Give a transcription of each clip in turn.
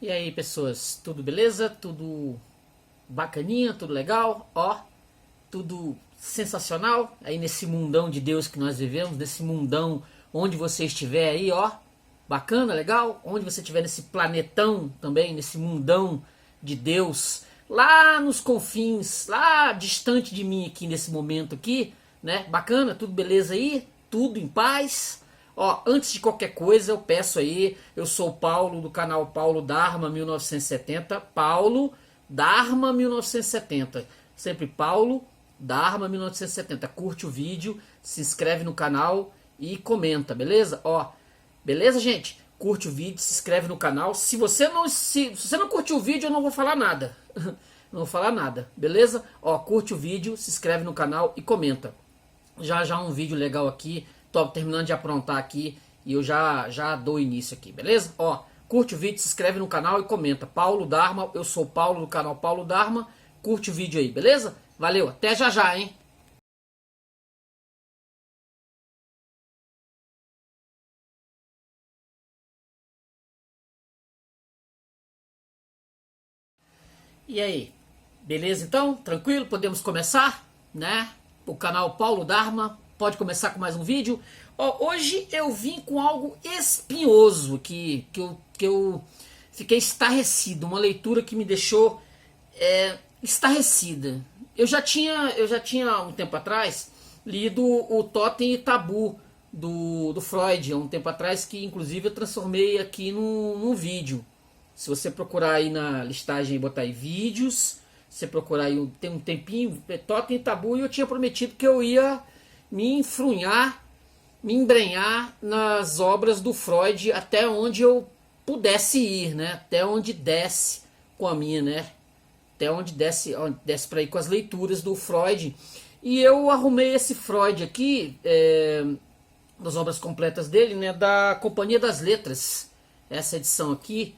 E aí, pessoas, tudo beleza? Tudo bacaninha, tudo legal? Ó, tudo sensacional aí nesse mundão de Deus que nós vivemos, nesse mundão onde você estiver aí, ó. Bacana, legal? Onde você estiver nesse planetão também, nesse mundão de Deus, lá nos confins, lá distante de mim aqui nesse momento aqui, né? Bacana, tudo beleza aí? Tudo em paz? Ó, antes de qualquer coisa, eu peço aí, eu sou o Paulo do canal Paulo Dharma 1970, Paulo Dharma 1970, sempre Paulo Dharma 1970. Curte o vídeo, se inscreve no canal e comenta, beleza? Ó, beleza, gente? Curte o vídeo, se inscreve no canal. Se você não curtiu o vídeo, eu não vou falar nada. Não vou falar nada, beleza? Ó, curte o vídeo, se inscreve no canal e comenta. Já um vídeo legal aqui. Tô terminando de aprontar aqui e eu já dou início aqui, beleza? Ó, curte o vídeo, se inscreve no canal e comenta. Paulo Dharma, eu sou o Paulo do canal Paulo Dharma. Curte o vídeo aí, beleza? Valeu, até já, hein? E aí, beleza então? Tranquilo? Podemos começar, né? O canal Paulo Dharma pode começar com mais um vídeo. Ó, hoje eu vim com algo espinhoso que eu fiquei estarrecido, uma leitura que me deixou estarrecida. Eu já tinha um tempo atrás lido o Totem e Tabu do Freud, há um tempo atrás, que inclusive eu transformei aqui num vídeo. Se você procurar aí na listagem e botar aí vídeos, você procurar aí, tem um tempinho, Totem e Tabu, e eu tinha prometido que eu ia me enfrunhar, me embrenhar nas obras do Freud até onde eu pudesse ir, né? Até onde desse com a minha, né? Até onde desse para ir com as leituras do Freud. E eu arrumei esse Freud aqui, das obras completas dele, né? Da Companhia das Letras. Essa edição aqui.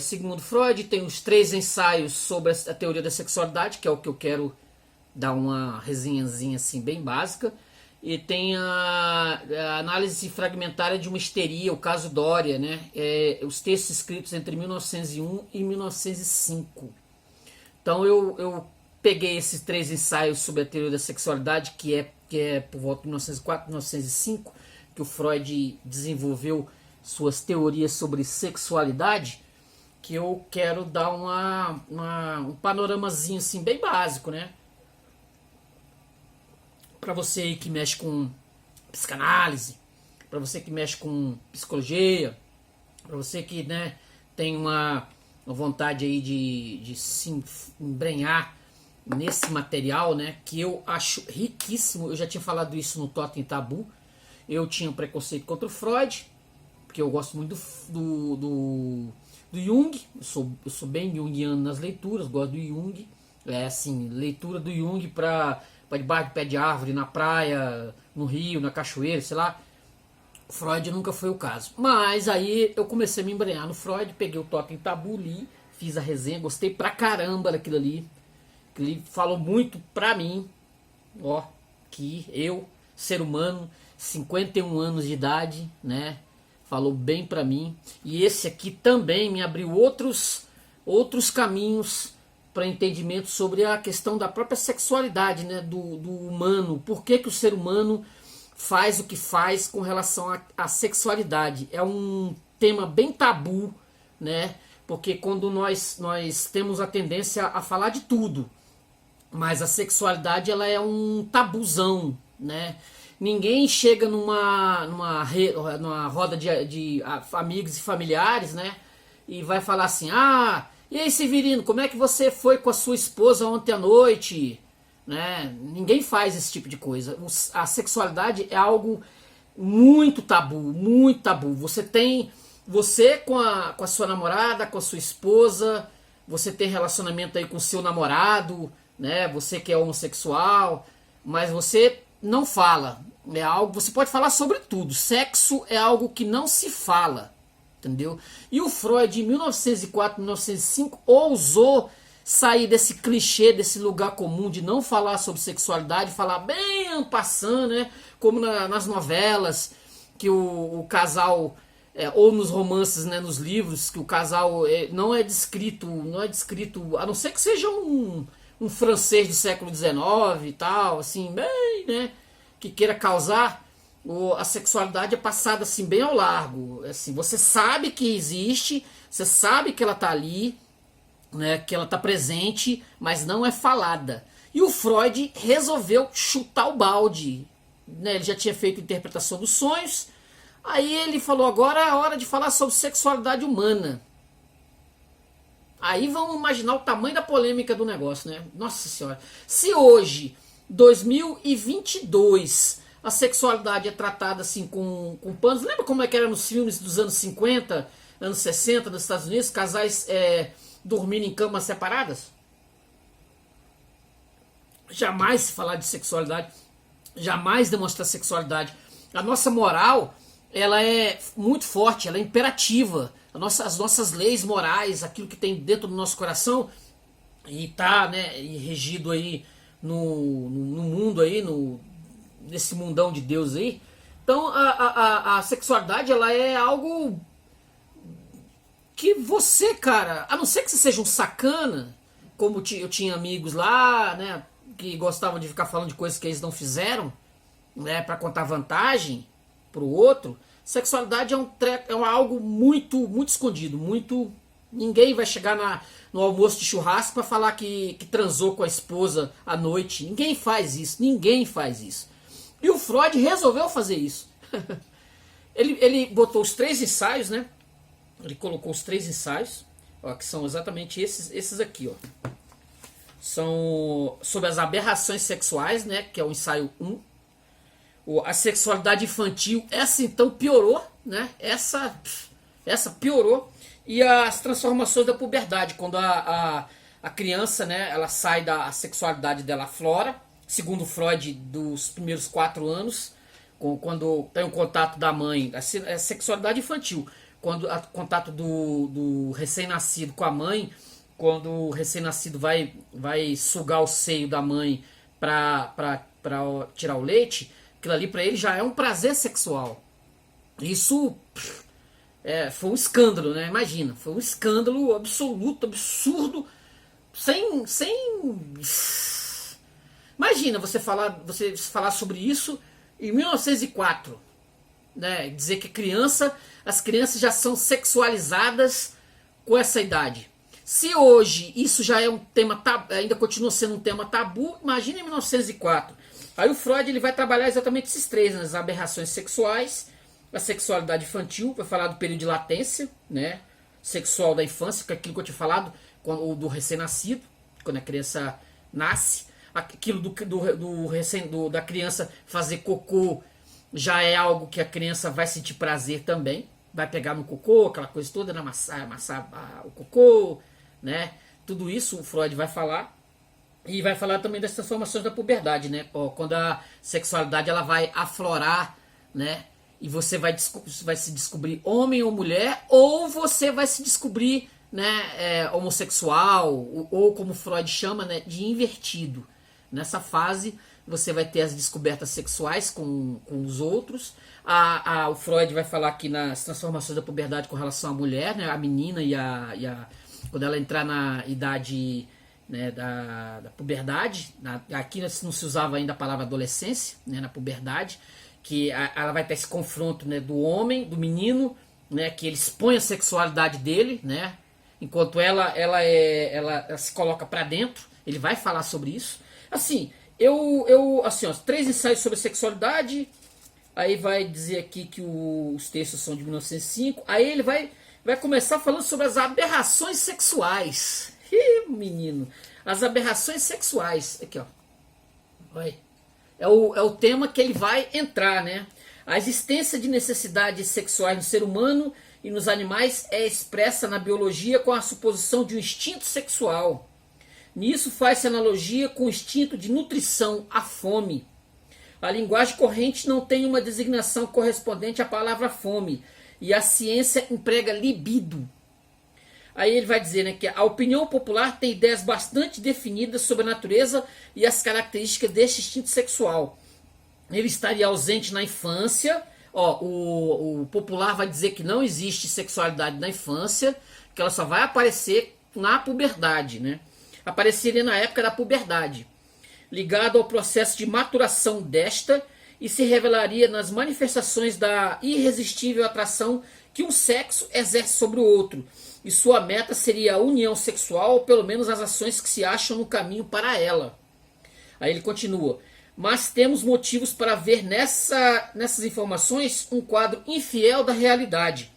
Sigmund Freud tem os 3 ensaios sobre a teoria da sexualidade, que é o que eu quero dar uma resenhazinha assim bem básica, e tem a análise fragmentária de uma histeria, o caso Dória, né? Os textos escritos entre 1901 e 1905. Então eu peguei esses 3 ensaios sobre a teoria da sexualidade, que é por volta de 1904, 1905, que o Freud desenvolveu suas teorias sobre sexualidade, que eu quero dar um panoramazinho assim bem básico, né? Para você aí que mexe com psicanálise, para você que mexe com psicologia, para você que, né, tem uma vontade aí de se embrenhar nesse material, né, que eu acho riquíssimo. Eu já tinha falado isso no Totem Tabu. Eu tinha um preconceito contra o Freud, porque eu gosto muito do Jung. Eu sou bem junguiano nas leituras, gosto do Jung. Assim, leitura do Jung para debaixo de pé de árvore, na praia, no rio, na cachoeira, sei lá. Freud nunca foi o caso. Mas aí eu comecei a me embrenhar no Freud, peguei o Totem Tabu, li, fiz a resenha, gostei pra caramba daquilo ali. Aquilo ali falou muito pra mim, ó, que eu, ser humano, 51 anos de idade, né, falou bem pra mim. E esse aqui também me abriu outros caminhos para entendimento sobre a questão da própria sexualidade, né, do humano. Por que o ser humano faz o que faz com relação à sexualidade? É um tema bem tabu, né? Porque quando nós temos a tendência a falar de tudo, mas a sexualidade ela é um tabuzão, né? Ninguém chega numa roda de amigos e familiares, né? E vai falar assim: ah, e aí, Severino, como é que você foi com a sua esposa ontem à noite? Né? Ninguém faz esse tipo de coisa. A sexualidade é algo muito tabu, muito tabu. Você com a sua namorada, com a sua esposa, você tem relacionamento aí com o seu namorado, né? Você que é homossexual, mas você não fala. É algo, você pode falar sobre tudo. Sexo é algo que não se fala, entendeu? E o Freud, em 1904, 1905, ousou sair desse clichê, desse lugar comum de não falar sobre sexualidade, falar bem en passant, né? Como nas novelas, que o casal ou nos romances, né, nos livros, que o casal não é descrito, a não ser que seja um francês do século XIX e tal, assim, bem, né, que queira causar, a sexualidade é passada assim bem ao largo, assim, você sabe que existe, você sabe que ela tá ali, né, que ela tá presente, mas não é falada. E o Freud resolveu chutar o balde, né, ele já tinha feito interpretação dos sonhos, aí ele falou, agora é a hora de falar sobre sexualidade humana. Aí vamos imaginar o tamanho da polêmica do negócio, né? Nossa senhora. Se hoje, 2022, a sexualidade é tratada assim com panos... Lembra como é que era nos filmes dos anos 50, anos 60 nos Estados Unidos? Casais dormindo em camas separadas? Jamais se falar de sexualidade, jamais demonstrar sexualidade. A nossa moral, ela é muito forte, ela é imperativa. As nossas leis morais, aquilo que tem dentro do nosso coração e está, né, e regido aí no mundo aí, nesse mundão de Deus aí. Então a sexualidade, ela é algo que você, cara, a não ser que você seja um sacana, como eu tinha amigos lá, né, que gostavam de ficar falando de coisas que eles não fizeram, né, para contar vantagem pro outro. Sexualidade é algo muito, muito escondido, muito... Ninguém vai chegar no almoço de churrasco para falar que transou com a esposa à noite. Ninguém faz isso, ninguém faz isso. E o Freud resolveu fazer isso. ele botou os 3 ensaios, né? Ele colocou os 3 ensaios, ó, que são exatamente esses aqui, ó. São sobre as aberrações sexuais, né? Que é o ensaio 1. A sexualidade infantil, essa então piorou, né? Essa piorou. E as transformações da puberdade, quando a criança, né, ela sai da sexualidade dela, aflora, segundo Freud, dos primeiros 4 anos, quando tem o contato da mãe, a sexualidade infantil, quando o contato do recém-nascido com a mãe, quando o recém-nascido vai sugar o seio da mãe para tirar o leite, aquilo ali para ele já é um prazer sexual. Isso foi um escândalo, né? Imagina, foi um escândalo absoluto, absurdo, sem... Imagina você falar sobre isso em 1904, né? Dizer que as crianças já são sexualizadas com essa idade. Se hoje isso já é um tema ainda continua sendo um tema tabu, imagina em 1904. Aí o Freud ele vai trabalhar exatamente esses 3, né? As aberrações sexuais, a sexualidade infantil, vai falar do período de latência, né? Sexual da infância, que é aquilo que eu tinha falado, do recém-nascido, quando a criança nasce, aquilo da criança fazer cocô já é algo que a criança vai sentir prazer também, vai pegar no cocô, aquela coisa toda, né? amassar o cocô, né? Tudo isso o Freud vai falar. E vai falar também das transformações da puberdade, né? Quando a sexualidade ela vai aflorar, né? E você vai se descobrir homem ou mulher, ou você vai se descobrir, né, homossexual, ou como Freud chama, né, de invertido. Nessa fase você vai ter as descobertas sexuais com os outros. O Freud vai falar aqui nas transformações da puberdade com relação à mulher, né? A menina quando ela entrar na idade, né, da puberdade, aqui não se usava ainda a palavra adolescência, né, na puberdade, que ela vai ter esse confronto, né, do homem, do menino, né, que ele expõe a sexualidade dele, né, enquanto ela se coloca para dentro. Ele vai falar sobre isso. Assim, assim, ó, 3 ensaios sobre sexualidade. Aí vai dizer aqui que os textos são de 1905. Aí ele vai começar falando sobre as aberrações sexuais. Ih, menino, as aberrações sexuais. Aqui, ó. Vai. É o tema que ele vai entrar, né? A existência de necessidades sexuais no ser humano e nos animais é expressa na biologia com a suposição de um instinto sexual. Nisso faz-se analogia com o instinto de nutrição, a fome. A linguagem corrente não tem uma designação correspondente à palavra fome, e a ciência emprega libido. Aí ele vai dizer, né, que a opinião popular tem ideias bastante definidas sobre a natureza e as características deste instinto sexual. Ele estaria ausente na infância, Ó, o popular vai dizer que não existe sexualidade na infância, que ela só vai aparecer na puberdade, né? Apareceria na época da puberdade, ligado ao processo de maturação desta, e se revelaria nas manifestações da irresistível atração que um sexo exerce sobre o outro, e sua meta seria a união sexual, ou pelo menos as ações que se acham no caminho para ela. Aí ele continua: mas temos motivos para ver nessas informações um quadro infiel da realidade.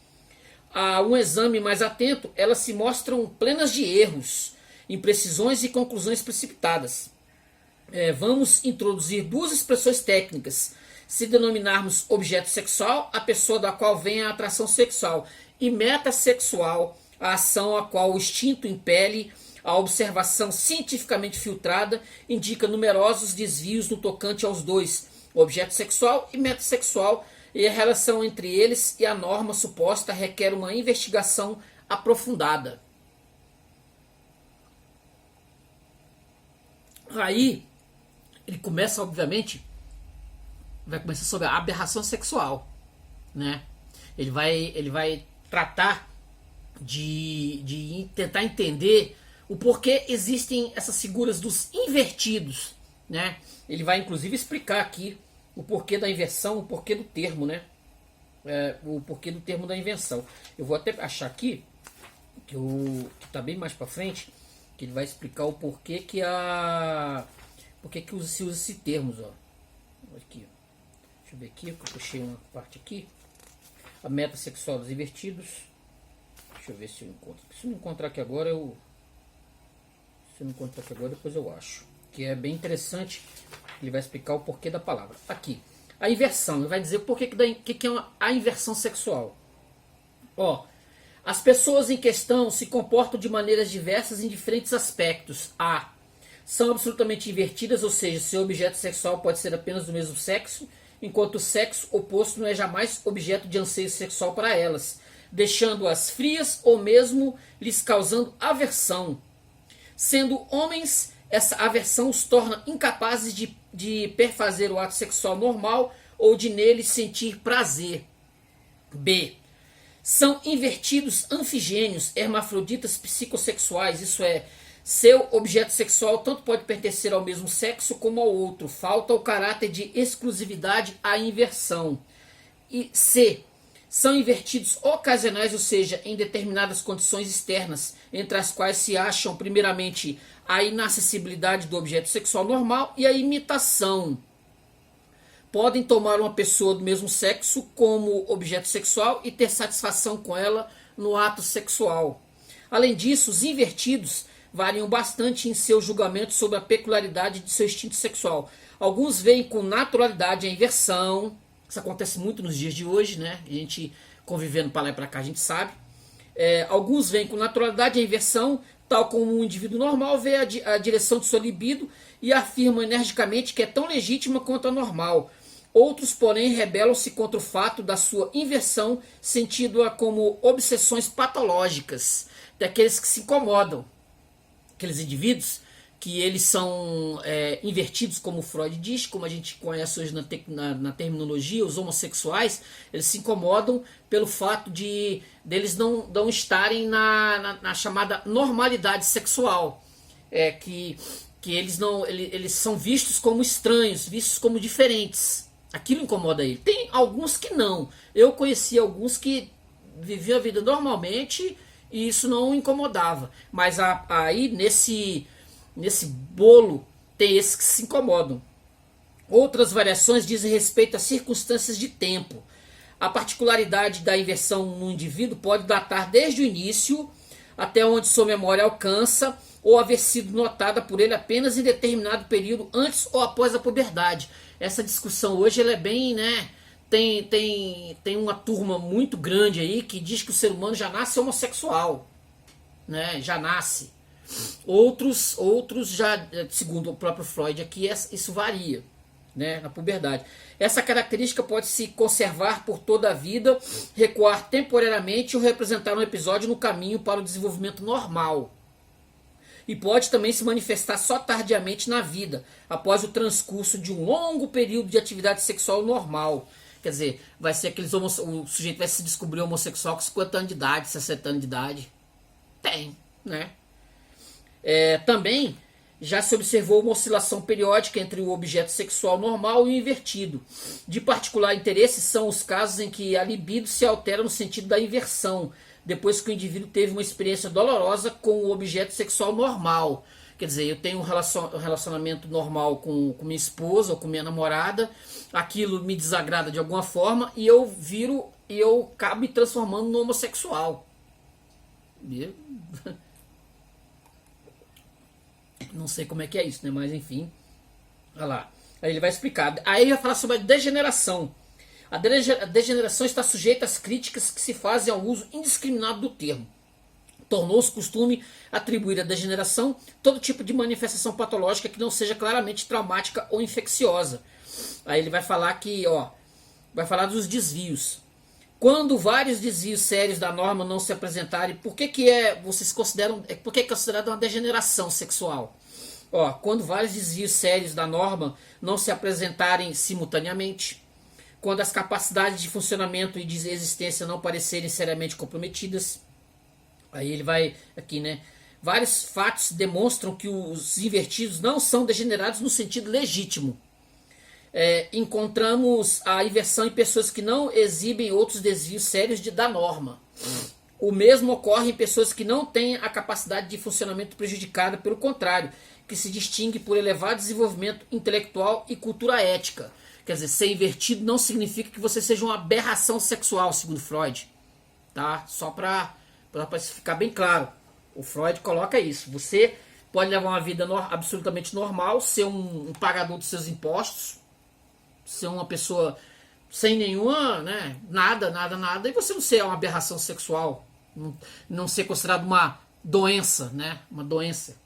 A um exame mais atento, elas se mostram plenas de erros, imprecisões e conclusões precipitadas. Vamos introduzir duas expressões técnicas. Se denominarmos objeto sexual, a pessoa da qual vem a atração sexual, e meta sexual, a ação a qual o instinto impele, a observação cientificamente filtrada indica numerosos desvios no tocante aos dois, objeto sexual e meta sexual, e a relação entre eles e a norma suposta requer uma investigação aprofundada. Aí ele começa, obviamente, vai começar sobre a aberração sexual, né? Ele vai tratar de tentar entender o porquê existem essas figuras dos invertidos, né? Ele vai inclusive explicar aqui o porquê da inversão, o porquê do termo, né? O porquê do termo da invenção. Eu vou até achar aqui que tá bem mais para frente, que ele vai explicar o porquê que se usa esse termos, ó. Aqui, deixa eu ver aqui, eu puxei uma parte aqui. A meta sexual dos invertidos. Deixa eu ver se eu encontro. Se eu não encontrar aqui agora, depois eu acho. Que é bem interessante. Ele vai explicar o porquê da palavra. Aqui, a inversão. Ele vai dizer o porquê que é a inversão sexual. Ó, as pessoas em questão se comportam de maneiras diversas em diferentes aspectos. São absolutamente invertidas, ou seja, seu objeto sexual pode ser apenas do mesmo sexo, enquanto o sexo oposto não é jamais objeto de anseio sexual para elas, deixando-as frias ou mesmo lhes causando aversão. Sendo homens, essa aversão os torna incapazes de perfazer o ato sexual normal ou de nele sentir prazer. B. São invertidos anfigênios, hermafroditas psicossexuais, isso é, seu objeto sexual tanto pode pertencer ao mesmo sexo como ao outro. Falta o caráter de exclusividade à inversão. E C. São invertidos ocasionais, ou seja, em determinadas condições externas, entre as quais se acham, primeiramente, a inacessibilidade do objeto sexual normal e a imitação. Podem tomar uma pessoa do mesmo sexo como objeto sexual e ter satisfação com ela no ato sexual. Além disso, os invertidos variam bastante em seu julgamento sobre a peculiaridade de seu instinto sexual. Alguns veem com naturalidade a inversão. Isso acontece muito nos dias de hoje, né? A gente convivendo para lá e para cá, a gente sabe. Alguns veem com naturalidade a inversão, tal como um indivíduo normal vê a direção de sua libido e afirmam energicamente que é tão legítima quanto a normal. Outros, porém, rebelam-se contra o fato da sua inversão, sentindo-a como obsessões patológicas, daqueles que se incomodam. Aqueles indivíduos que eles são invertidos, como Freud diz, como a gente conhece hoje na terminologia, os homossexuais, eles se incomodam pelo fato deles não estarem na chamada normalidade sexual, que eles são vistos como estranhos, vistos como diferentes. Aquilo incomoda ele. Tem alguns que não. Eu conheci alguns que viviam a vida normalmente e isso não incomodava. Mas aí nesse bolo tem esses que se incomodam. Outras variações dizem respeito a circunstâncias de tempo. A particularidade da inversão no indivíduo pode datar desde o início até onde sua memória alcança ou haver sido notada por ele apenas em determinado período antes ou após a puberdade. Essa discussão hoje ela é bem, né? Tem uma turma muito grande aí que diz que o ser humano já nasce homossexual, né? Já nasce. Outros já, segundo o próprio Freud aqui, isso varia, né, na puberdade. Essa característica pode se conservar por toda a vida, recuar temporariamente ou representar um episódio no caminho para o desenvolvimento normal. E pode também se manifestar só tardiamente na vida, após o transcurso de um longo período de atividade sexual normal. Quer dizer, vai ser o sujeito vai se descobrir homossexual com 50 anos de idade, 60 anos de idade. Tem, né? Também já se observou uma oscilação periódica entre o objeto sexual normal e o invertido. De particular interesse são os casos em que a libido se altera no sentido da inversão, depois que o indivíduo teve uma experiência dolorosa com o objeto sexual normal. Quer dizer, eu tenho um relacionamento normal com minha esposa ou com minha namorada, aquilo me desagrada de alguma forma e eu acabo me transformando no homossexual. Não sei como é que é isso, né? Mas enfim, olha lá. Aí ele vai explicar. Aí ele vai falar sobre a degeneração. A degeneração está sujeita às críticas que se fazem ao uso indiscriminado do termo. Tornou-se costume atribuir à degeneração todo tipo de manifestação patológica que não seja claramente traumática ou infecciosa. Aí ele vai falar que, vai falar dos desvios. Quando vários desvios sérios da norma não se apresentarem, por que é considerado uma degeneração sexual? Quando vários desvios sérios da norma não se apresentarem simultaneamente, quando as capacidades de funcionamento e de existência não parecerem seriamente comprometidas. Aí ele vai aqui, né? Vários fatos demonstram que os invertidos não são degenerados no sentido legítimo. Encontramos a inversão em pessoas que não exibem outros desvios sérios da norma. O mesmo ocorre em pessoas que não têm a capacidade de funcionamento prejudicada, pelo contrário, que se distingue por elevado desenvolvimento intelectual e cultura ética. Quer dizer, ser invertido não significa que você seja uma aberração sexual, segundo Freud. Tá? Só para ficar bem claro. O Freud coloca isso. Você pode levar uma vida absolutamente normal, ser um pagador dos seus impostos, ser uma pessoa sem nenhuma, né, nada, e você não ser uma aberração sexual, não ser considerado uma doença, né, uma doença,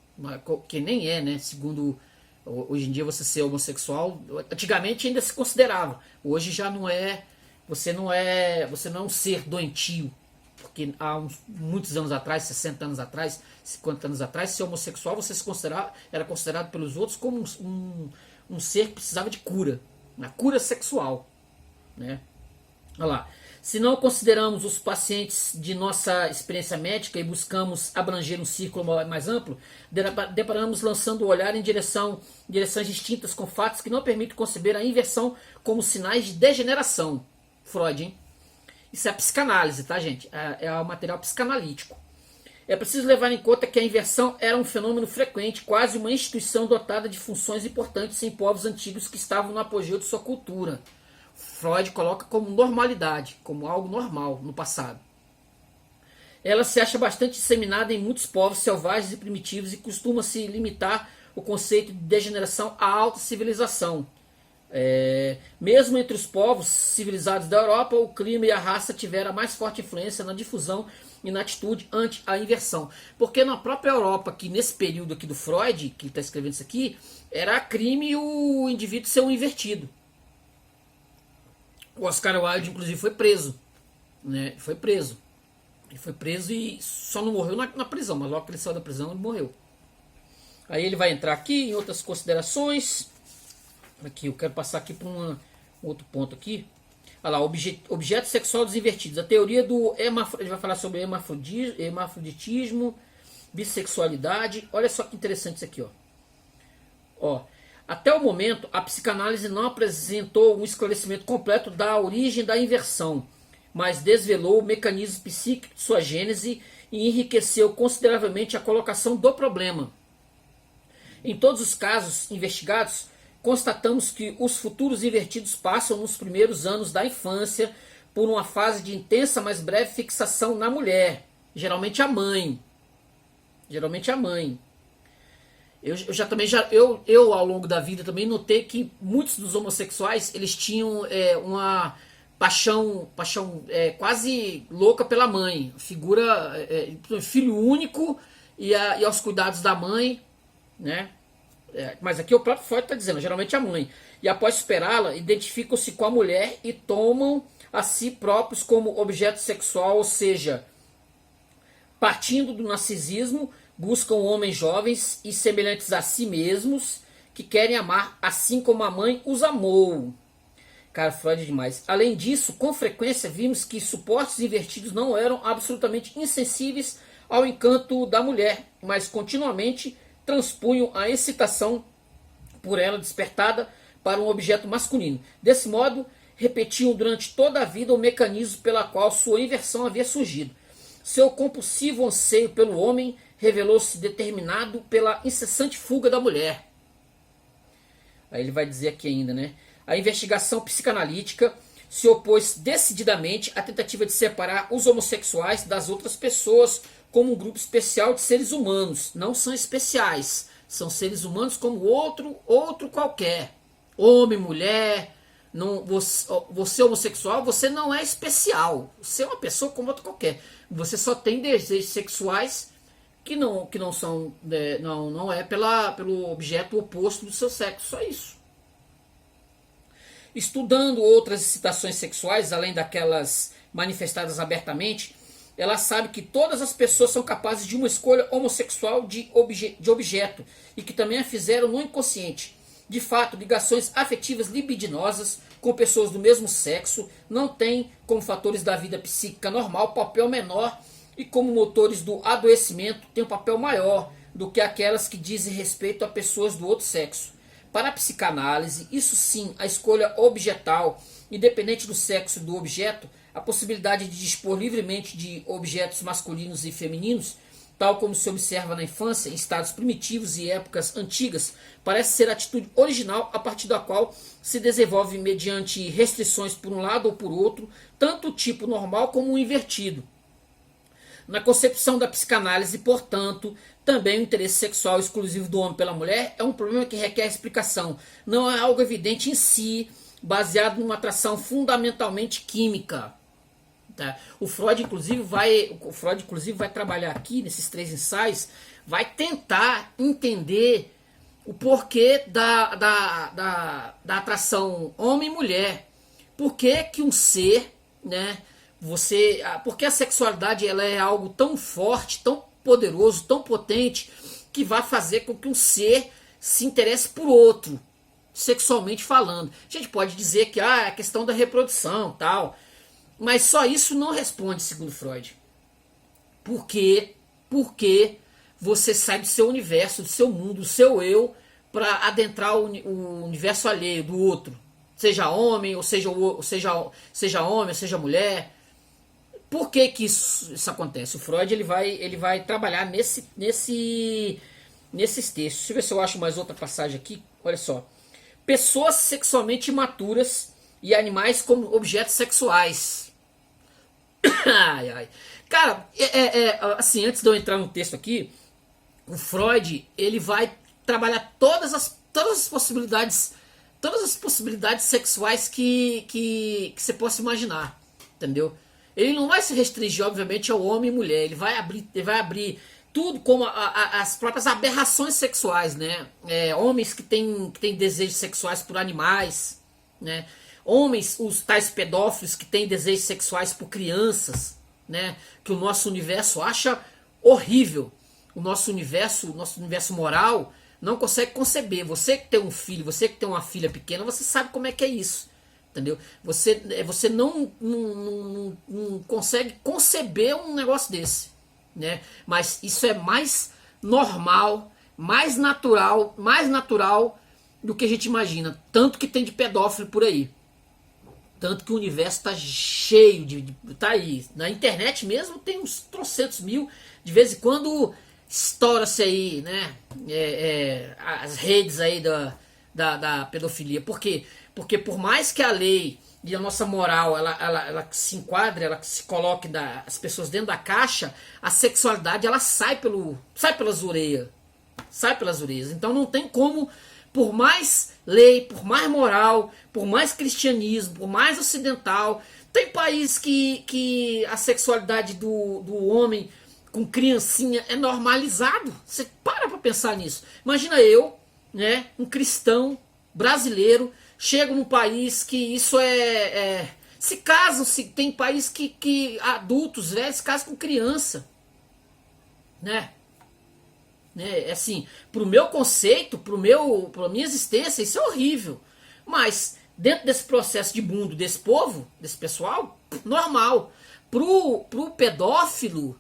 que nem é, né, segundo hoje em dia você ser homossexual, antigamente ainda se considerava, hoje já não é, você não é um ser doentio, porque há muitos anos atrás, 60 anos atrás, 50 anos atrás, ser homossexual era considerado pelos outros como um ser que precisava de cura, uma cura sexual, né? Olha lá. Se não consideramos os pacientes de nossa experiência médica e buscamos abranger um círculo mais amplo, deparamos lançando o olhar em direções distintas com fatos que não permitem conceber a inversão como sinais de degeneração. Freud, hein? Isso é a psicanálise, tá, gente? É o material psicanalítico. É preciso levar em conta que a inversão era um fenômeno frequente, quase uma instituição dotada de funções importantes em povos antigos que estavam no apogeu de sua cultura. Freud coloca como normalidade, como algo normal no passado. Ela se acha bastante disseminada em muitos povos selvagens e primitivos e costuma se limitar o conceito de degeneração à alta civilização. Mesmo entre os povos civilizados da Europa, o clima e a raça tiveram a mais forte influência na difusão e na atitude ante a inversão. Porque na própria Europa, que nesse período aqui do Freud, que ele está escrevendo isso aqui, era crime o indivíduo ser um invertido. O Oscar Wilde, inclusive, foi preso. Né? Ele foi preso e só não morreu na prisão, mas logo que ele saiu da prisão, ele morreu. Aí ele vai entrar aqui em outras considerações. Aqui, eu quero passar aqui para um outro ponto aqui. Olha lá, objeto sexual dos invertidos. A teoria do ele vai falar sobre hermafroditismo, bissexualidade. Olha só que interessante isso aqui, ó. Até o momento, a psicanálise não apresentou um esclarecimento completo da origem da inversão, mas desvelou o mecanismo psíquico de sua gênese e enriqueceu consideravelmente a colocação do problema. Em todos os casos investigados, constatamos que os futuros invertidos passam nos primeiros anos da infância por uma fase de intensa, mas breve fixação na mulher, geralmente a mãe. Eu ao longo da vida também notei que muitos dos homossexuais eles tinham uma paixão quase louca pela mãe, figura filho único e aos cuidados da mãe, né? Mas aqui o próprio Freud está dizendo, geralmente a mãe. E após superá-la, identificam-se com a mulher e tomam a si próprios como objeto sexual, ou seja, partindo do narcisismo, buscam homens jovens e semelhantes a si mesmos, que querem amar assim como a mãe os amou. Cara, Freud é demais. Além disso, com frequência vimos que supostos invertidos não eram absolutamente insensíveis ao encanto da mulher, mas continuamente transpunham a excitação por ela despertada para um objeto masculino. Desse modo, repetiam durante toda a vida o mecanismo pela qual sua inversão havia surgido. Seu compulsivo anseio pelo homem revelou-se determinado pela incessante fuga da mulher. Aí ele vai dizer aqui ainda, né? A investigação psicanalítica se opôs decididamente à tentativa de separar os homossexuais das outras pessoas como um grupo especial de seres humanos. Não são especiais, são seres humanos como outro qualquer. Homem, mulher, não, você homossexual, você não é especial. Você é uma pessoa como outra qualquer. Você só tem desejos sexuais que não são, não é pelo objeto oposto do seu sexo, só isso. Estudando outras excitações sexuais, além daquelas manifestadas abertamente, ela sabe que todas as pessoas são capazes de uma escolha homossexual de objeto e que também a fizeram no inconsciente. De fato, ligações afetivas libidinosas com pessoas do mesmo sexo não têm, como fatores da vida psíquica normal, papel menor e como motores do adoecimento têm um papel maior do que aquelas que dizem respeito a pessoas do outro sexo. Para a psicanálise, isso sim, a escolha objetal, independente do sexo do objeto, a possibilidade de dispor livremente de objetos masculinos e femininos, tal como se observa na infância, em estados primitivos e épocas antigas, parece ser a atitude original a partir da qual se desenvolve mediante restrições por um lado ou por outro, tanto o tipo normal como o invertido. Na concepção da psicanálise, portanto, também o interesse sexual exclusivo do homem pela mulher é um problema que requer explicação. Não é algo evidente em si, baseado numa atração fundamentalmente química. Tá? O Freud, inclusive, vai trabalhar aqui, nesses 3 ensaios, vai tentar entender o porquê da atração homem e mulher. Por que um ser, né? Porque a sexualidade ela é algo tão forte, tão poderoso, tão potente, que vai fazer com que um ser se interesse por outro, sexualmente falando. A gente pode dizer que é a questão da reprodução, tal, mas só isso não responde, segundo Freud. Por quê? Porque você sai do seu universo, do seu mundo, do seu eu, para adentrar o universo alheio do outro, seja homem, ou seja homem, ou seja mulher. Por que isso acontece? O Freud ele vai trabalhar nesses textos. Deixa eu ver se eu acho mais outra passagem aqui. Olha só. Pessoas sexualmente imaturas e animais como objetos sexuais. Ai, ai. Cara, assim, antes de eu entrar no texto aqui, o Freud ele vai trabalhar todas as possibilidades sexuais que você possa imaginar, entendeu? Ele não vai se restringir, obviamente, ao homem e mulher. Ele vai abrir tudo como as próprias aberrações sexuais, né? Homens que têm desejos sexuais por animais, né? Homens, os tais pedófilos que têm desejos sexuais por crianças, né? Que o nosso universo acha horrível. O nosso universo moral não consegue conceber. Você que tem um filho, você que tem uma filha pequena, você sabe como é que é isso. Entendeu? Você não consegue conceber um negócio desse, né? Mas isso é mais normal, mais natural do que a gente imagina. Tanto que tem de pedófilo por aí. Tanto que o universo está cheio tá aí. Na internet mesmo tem uns trocentos mil. De vez em quando estoura-se aí, né? As redes aí da pedofilia. Por quê? Porque por mais que a lei e a nossa moral ela se enquadre, ela se coloque as pessoas dentro da caixa, a sexualidade ela sai pelas orelhas. Sai pelas orelhas. Então não tem como, por mais lei, por mais moral, por mais cristianismo, por mais ocidental, tem país que a sexualidade do homem com criancinha é normalizado. Você para pensar nisso. Imagina eu, né, um cristão brasileiro, chego num país que isso se casam, tem país que adultos, velhos, se casam com criança, né? Assim, pro meu conceito, pra minha existência, isso é horrível. Mas dentro desse processo de mundo desse povo, desse pessoal, normal. Pro pedófilo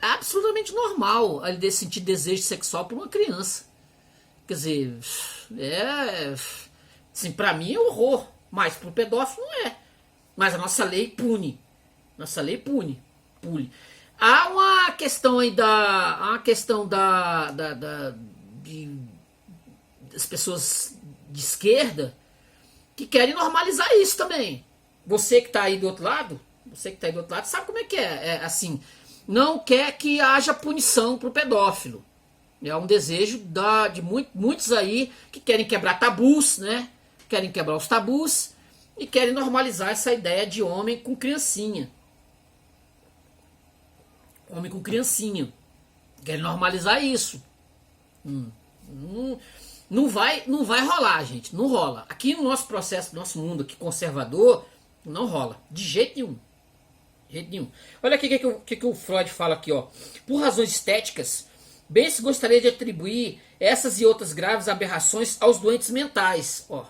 é absolutamente normal ele sentir desejo sexual por uma criança. Quer dizer, assim, pra mim é horror, mas pro pedófilo não é. Mas a nossa lei pune. Nossa lei pune. Há uma questão aí das pessoas de esquerda que querem normalizar isso também. Você que está aí do outro lado, sabe como é que é? É assim, não quer que haja punição pro pedófilo. É um desejo de muitos aí que querem quebrar tabus, né? Querem quebrar os tabus e querem normalizar essa ideia de homem com criancinha. Homem com criancinha. Querem normalizar isso. Não vai rolar, gente. Não rola. Aqui no nosso processo, no nosso mundo aqui conservador, não rola. De jeito nenhum. Olha aqui o que o Freud fala aqui, ó. Por razões estéticas, bem se gostaria de atribuir essas e outras graves aberrações aos doentes mentais, ó.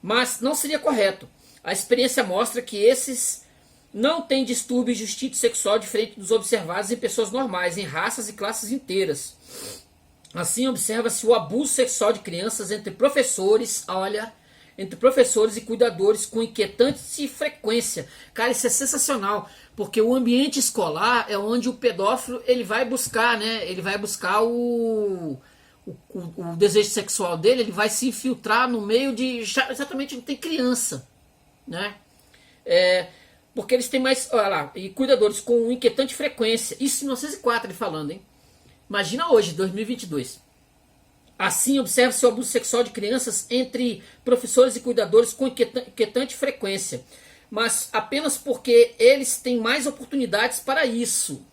Mas não seria correto. A experiência mostra que esses não têm distúrbio de instinto sexual diferente dos observados em pessoas normais, em raças e classes inteiras. Assim, observa-se o abuso sexual de crianças entre professores e cuidadores com inquietante frequência. Cara, isso é sensacional, porque o ambiente escolar é onde o pedófilo ele vai buscar, né? Ele vai buscar o desejo sexual dele, ele vai se infiltrar no meio de exatamente onde tem criança, né? Porque eles têm mais, olha lá, e cuidadores com inquietante frequência. Isso em 1904 ele falando, hein? Imagina hoje, 2022. Assim, observa-se o abuso sexual de crianças entre professores e cuidadores com inquietante frequência, mas apenas porque eles têm mais oportunidades para isso.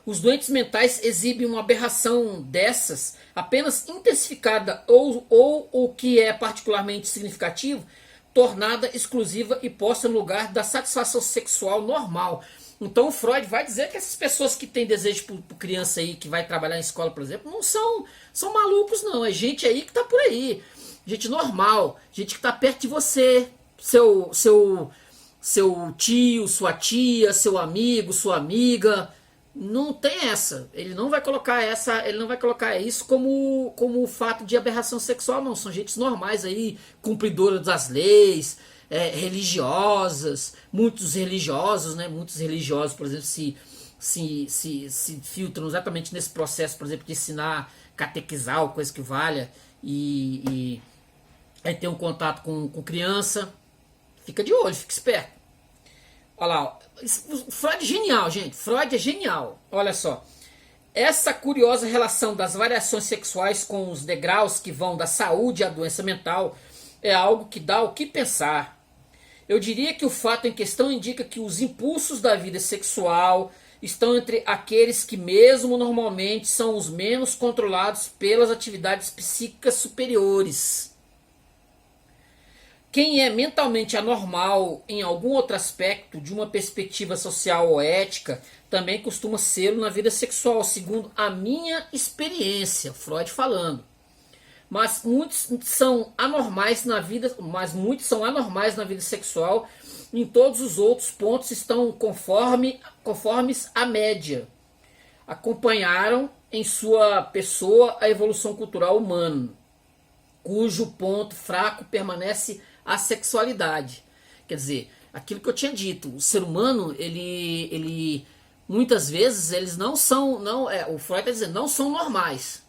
Os doentes mentais exibem uma aberração dessas, apenas intensificada ou o que é particularmente significativo, tornada exclusiva e posta no lugar da satisfação sexual normal. Então o Freud vai dizer que essas pessoas que têm desejo por criança aí, que vai trabalhar em escola, por exemplo, não são malucos não, é gente aí que tá por aí, gente normal, gente que tá perto de você, seu tio, sua tia, seu amigo, sua amiga. Não tem essa. Ele não vai colocar isso como fato de aberração sexual, não. São gente normais aí, cumpridoras das leis, religiosas, muitos religiosos, né? Muitos religiosos, por exemplo, se filtram exatamente nesse processo, por exemplo, de ensinar, catequizar ou coisa que valha, e aí tem um contato com criança. Fica de olho, fica esperto. Olha lá, o Freud é genial, gente. Freud é genial. Olha só. Essa curiosa relação das variações sexuais com os degraus que vão da saúde à doença mental é algo que dá o que pensar. Eu diria que o fato em questão indica que os impulsos da vida sexual estão entre aqueles que mesmo normalmente são os menos controlados pelas atividades psíquicas superiores. Quem é mentalmente anormal em algum outro aspecto de uma perspectiva social ou ética também costuma ser na vida sexual, segundo a minha experiência, Freud falando. Mas muitos são anormais na vida sexual. Em todos os outros pontos estão conformes à média. Acompanharam em sua pessoa a evolução cultural humana, cujo ponto fraco permanece a sexualidade. Quer dizer, aquilo que eu tinha dito, o ser humano, ele muitas vezes eles não são, o Freud está dizendo, não são normais,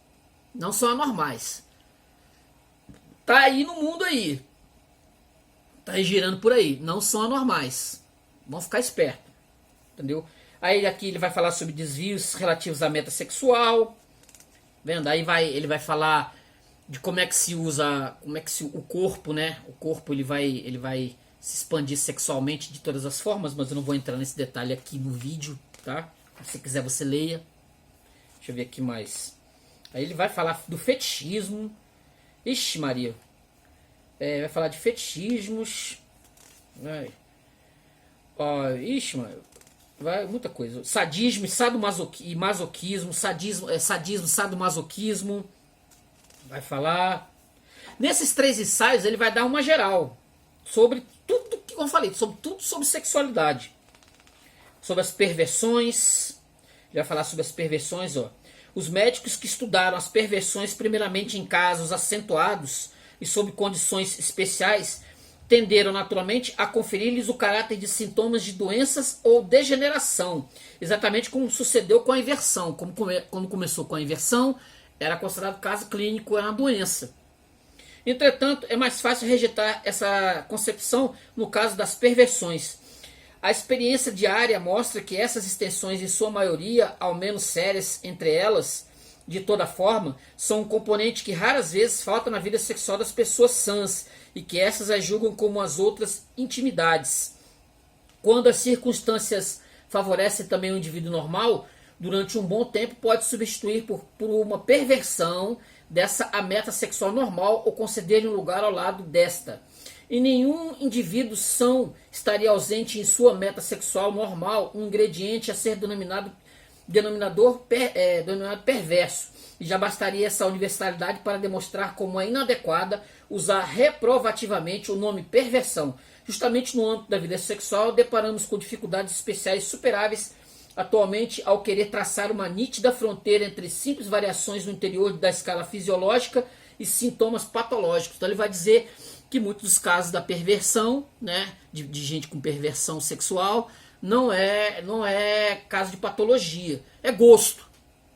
não são anormais. Tá aí no mundo aí, tá aí girando por aí, não são anormais. Vamos ficar esperto, entendeu? Aí aqui ele vai falar sobre desvios relativos à meta sexual, vendo? Aí ele vai falar de como é que se usa, o corpo, né? O corpo ele vai se expandir sexualmente de todas as formas, mas eu não vou entrar nesse detalhe aqui no vídeo, tá? Se quiser você leia. Deixa eu ver aqui mais. Aí ele vai falar do fetichismo. Ixi, Maria. Vai falar de fetichismos. Ixi, mano. Vai muita coisa. Sadismo e masoquismo, sadismo, sadomasoquismo. Vai falar. Nesses 3 ensaios ele vai dar uma geral sobre tudo que eu falei, sobre tudo sobre sexualidade, sobre as perversões. Ele vai falar sobre as perversões, ó. Os médicos que estudaram as perversões primeiramente em casos acentuados e sob condições especiais tenderam naturalmente a conferir-lhes o caráter de sintomas de doenças ou degeneração, exatamente como sucedeu com a inversão. Quando começou com a inversão, era considerado caso clínico, era uma doença. Entretanto, é mais fácil rejeitar essa concepção no caso das perversões. A experiência diária mostra que essas extensões, em sua maioria, ao menos sérias entre elas, de toda forma, são um componente que raras vezes falta na vida sexual das pessoas sãs e que essas as julgam como as outras intimidades. Quando as circunstâncias favorecem também o indivíduo normal, durante um bom tempo pode substituir por uma perversão dessa a meta sexual normal ou conceder-lhe um lugar ao lado desta. E nenhum indivíduo são estaria ausente em sua meta sexual normal um ingrediente a ser denominado perverso. E já bastaria essa universalidade para demonstrar como é inadequada usar reprovativamente o nome perversão. Justamente no âmbito da vida sexual, deparamos com dificuldades especiais superáveis atualmente ao querer traçar uma nítida fronteira entre simples variações no interior da escala fisiológica e sintomas patológicos. Então ele vai dizer que muitos dos casos da perversão, né, de gente com perversão sexual, não é caso de patologia, é gosto,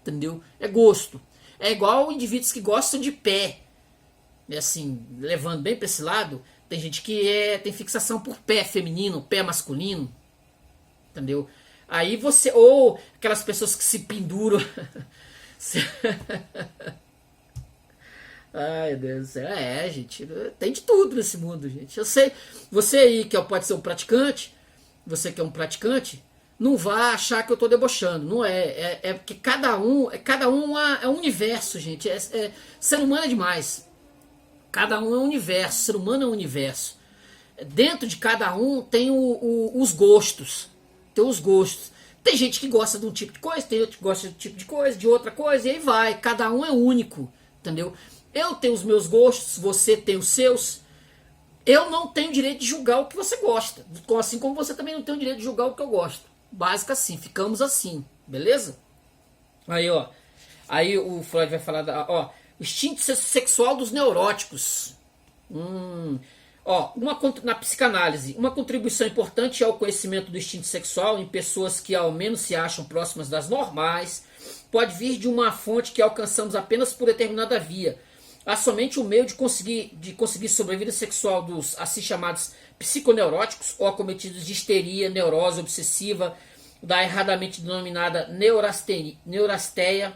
entendeu? É gosto. É igual indivíduos que gostam de pé, assim, levando bem para esse lado, tem gente que tem fixação por pé feminino, pé masculino, entendeu? Aí você, ou aquelas pessoas que se penduram. Ai, Deus do céu. Gente, tem de tudo nesse mundo, gente. Eu sei, você aí que pode ser um praticante, você que é um praticante, não vá achar que eu estou debochando. Não é. É porque cada um é um universo, gente. Ser humano é demais. Cada um é um universo. Ser humano é um universo. Dentro de cada um tem os gostos. Tem os gostos. Tem gente que gosta de um tipo de coisa, tem outro que gosta de um tipo de coisa, de outra coisa, e aí vai. Cada um é único, entendeu? Eu tenho os meus gostos, você tem os seus. Eu não tenho direito de julgar o que você gosta. Assim como você também não tem o direito de julgar o que eu gosto. Básico assim, ficamos assim, beleza? Aí, ó. Aí o Freud vai falar o instinto sexual dos neuróticos. Na psicanálise, uma contribuição importante ao conhecimento do instinto sexual em pessoas que ao menos se acham próximas das normais pode vir de uma fonte que alcançamos apenas por determinada via. Há somente um meio de conseguir sobrevida sexual dos assim chamados psiconeuróticos ou acometidos de histeria, neurose obsessiva, da erradamente denominada neurasteia,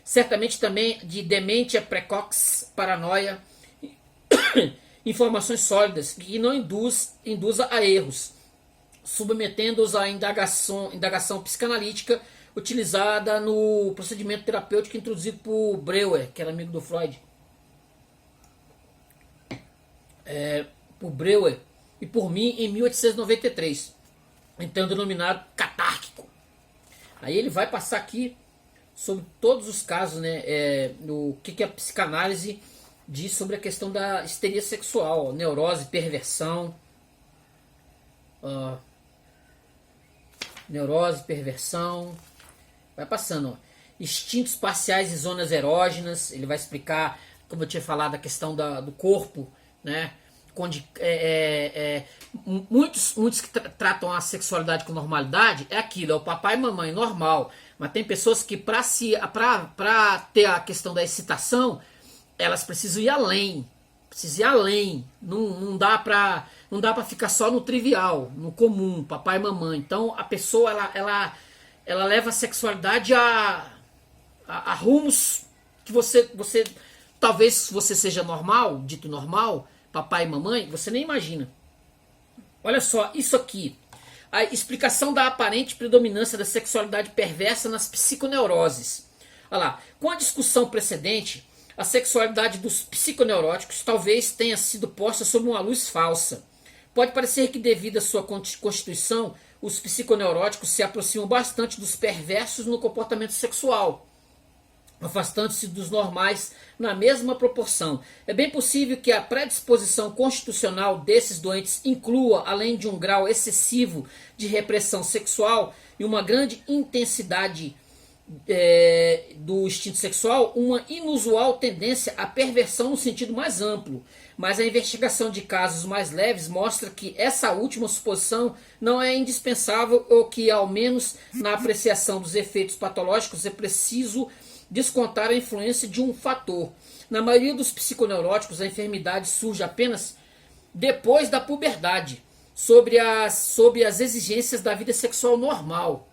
certamente também de demência precoce, paranoia, informações sólidas que não induza a erros, submetendo-os à indagação psicanalítica utilizada no procedimento terapêutico introduzido por Breuer, que era amigo do Freud. Por Breuer e por mim em 1893, então denominado catárquico. Aí ele vai passar aqui sobre todos os casos, né, no que a psicanálise diz sobre a questão da histeria sexual, neurose, perversão, vai passando, instintos parciais e zonas erógenas. Ele vai explicar, como eu tinha falado, a questão do corpo, né? Onde muitos que tratam a sexualidade com normalidade é aquilo, é o papai e mamãe normal, mas tem pessoas que para ter a questão da excitação, elas precisam ir além, não dá para ficar só no trivial, no comum, papai e mamãe. Então a pessoa ela leva a sexualidade a rumos que você talvez você seja normal, dito normal, papai e mamãe, você nem imagina. Olha só, isso aqui. A explicação da aparente predominância da sexualidade perversa nas psiconeuroses. Olha lá, com a discussão precedente, a sexualidade dos psiconeuróticos talvez tenha sido posta sob uma luz falsa. Pode parecer que, devido à sua constituição, os psiconeuróticos se aproximam bastante dos perversos no comportamento sexual. afastando-se dos normais na mesma proporção. É bem possível que a predisposição constitucional desses doentes inclua, além de um grau excessivo de repressão sexual e uma grande intensidade do instinto sexual, uma inusual tendência à perversão no sentido mais amplo. Mas a investigação de casos mais leves mostra que essa última suposição não é indispensável ou que, ao menos na apreciação dos efeitos patológicos, é preciso descontar a influência de um fator. Na maioria dos psiconeuróticos, a enfermidade surge apenas depois da puberdade, sob as exigências da vida sexual normal.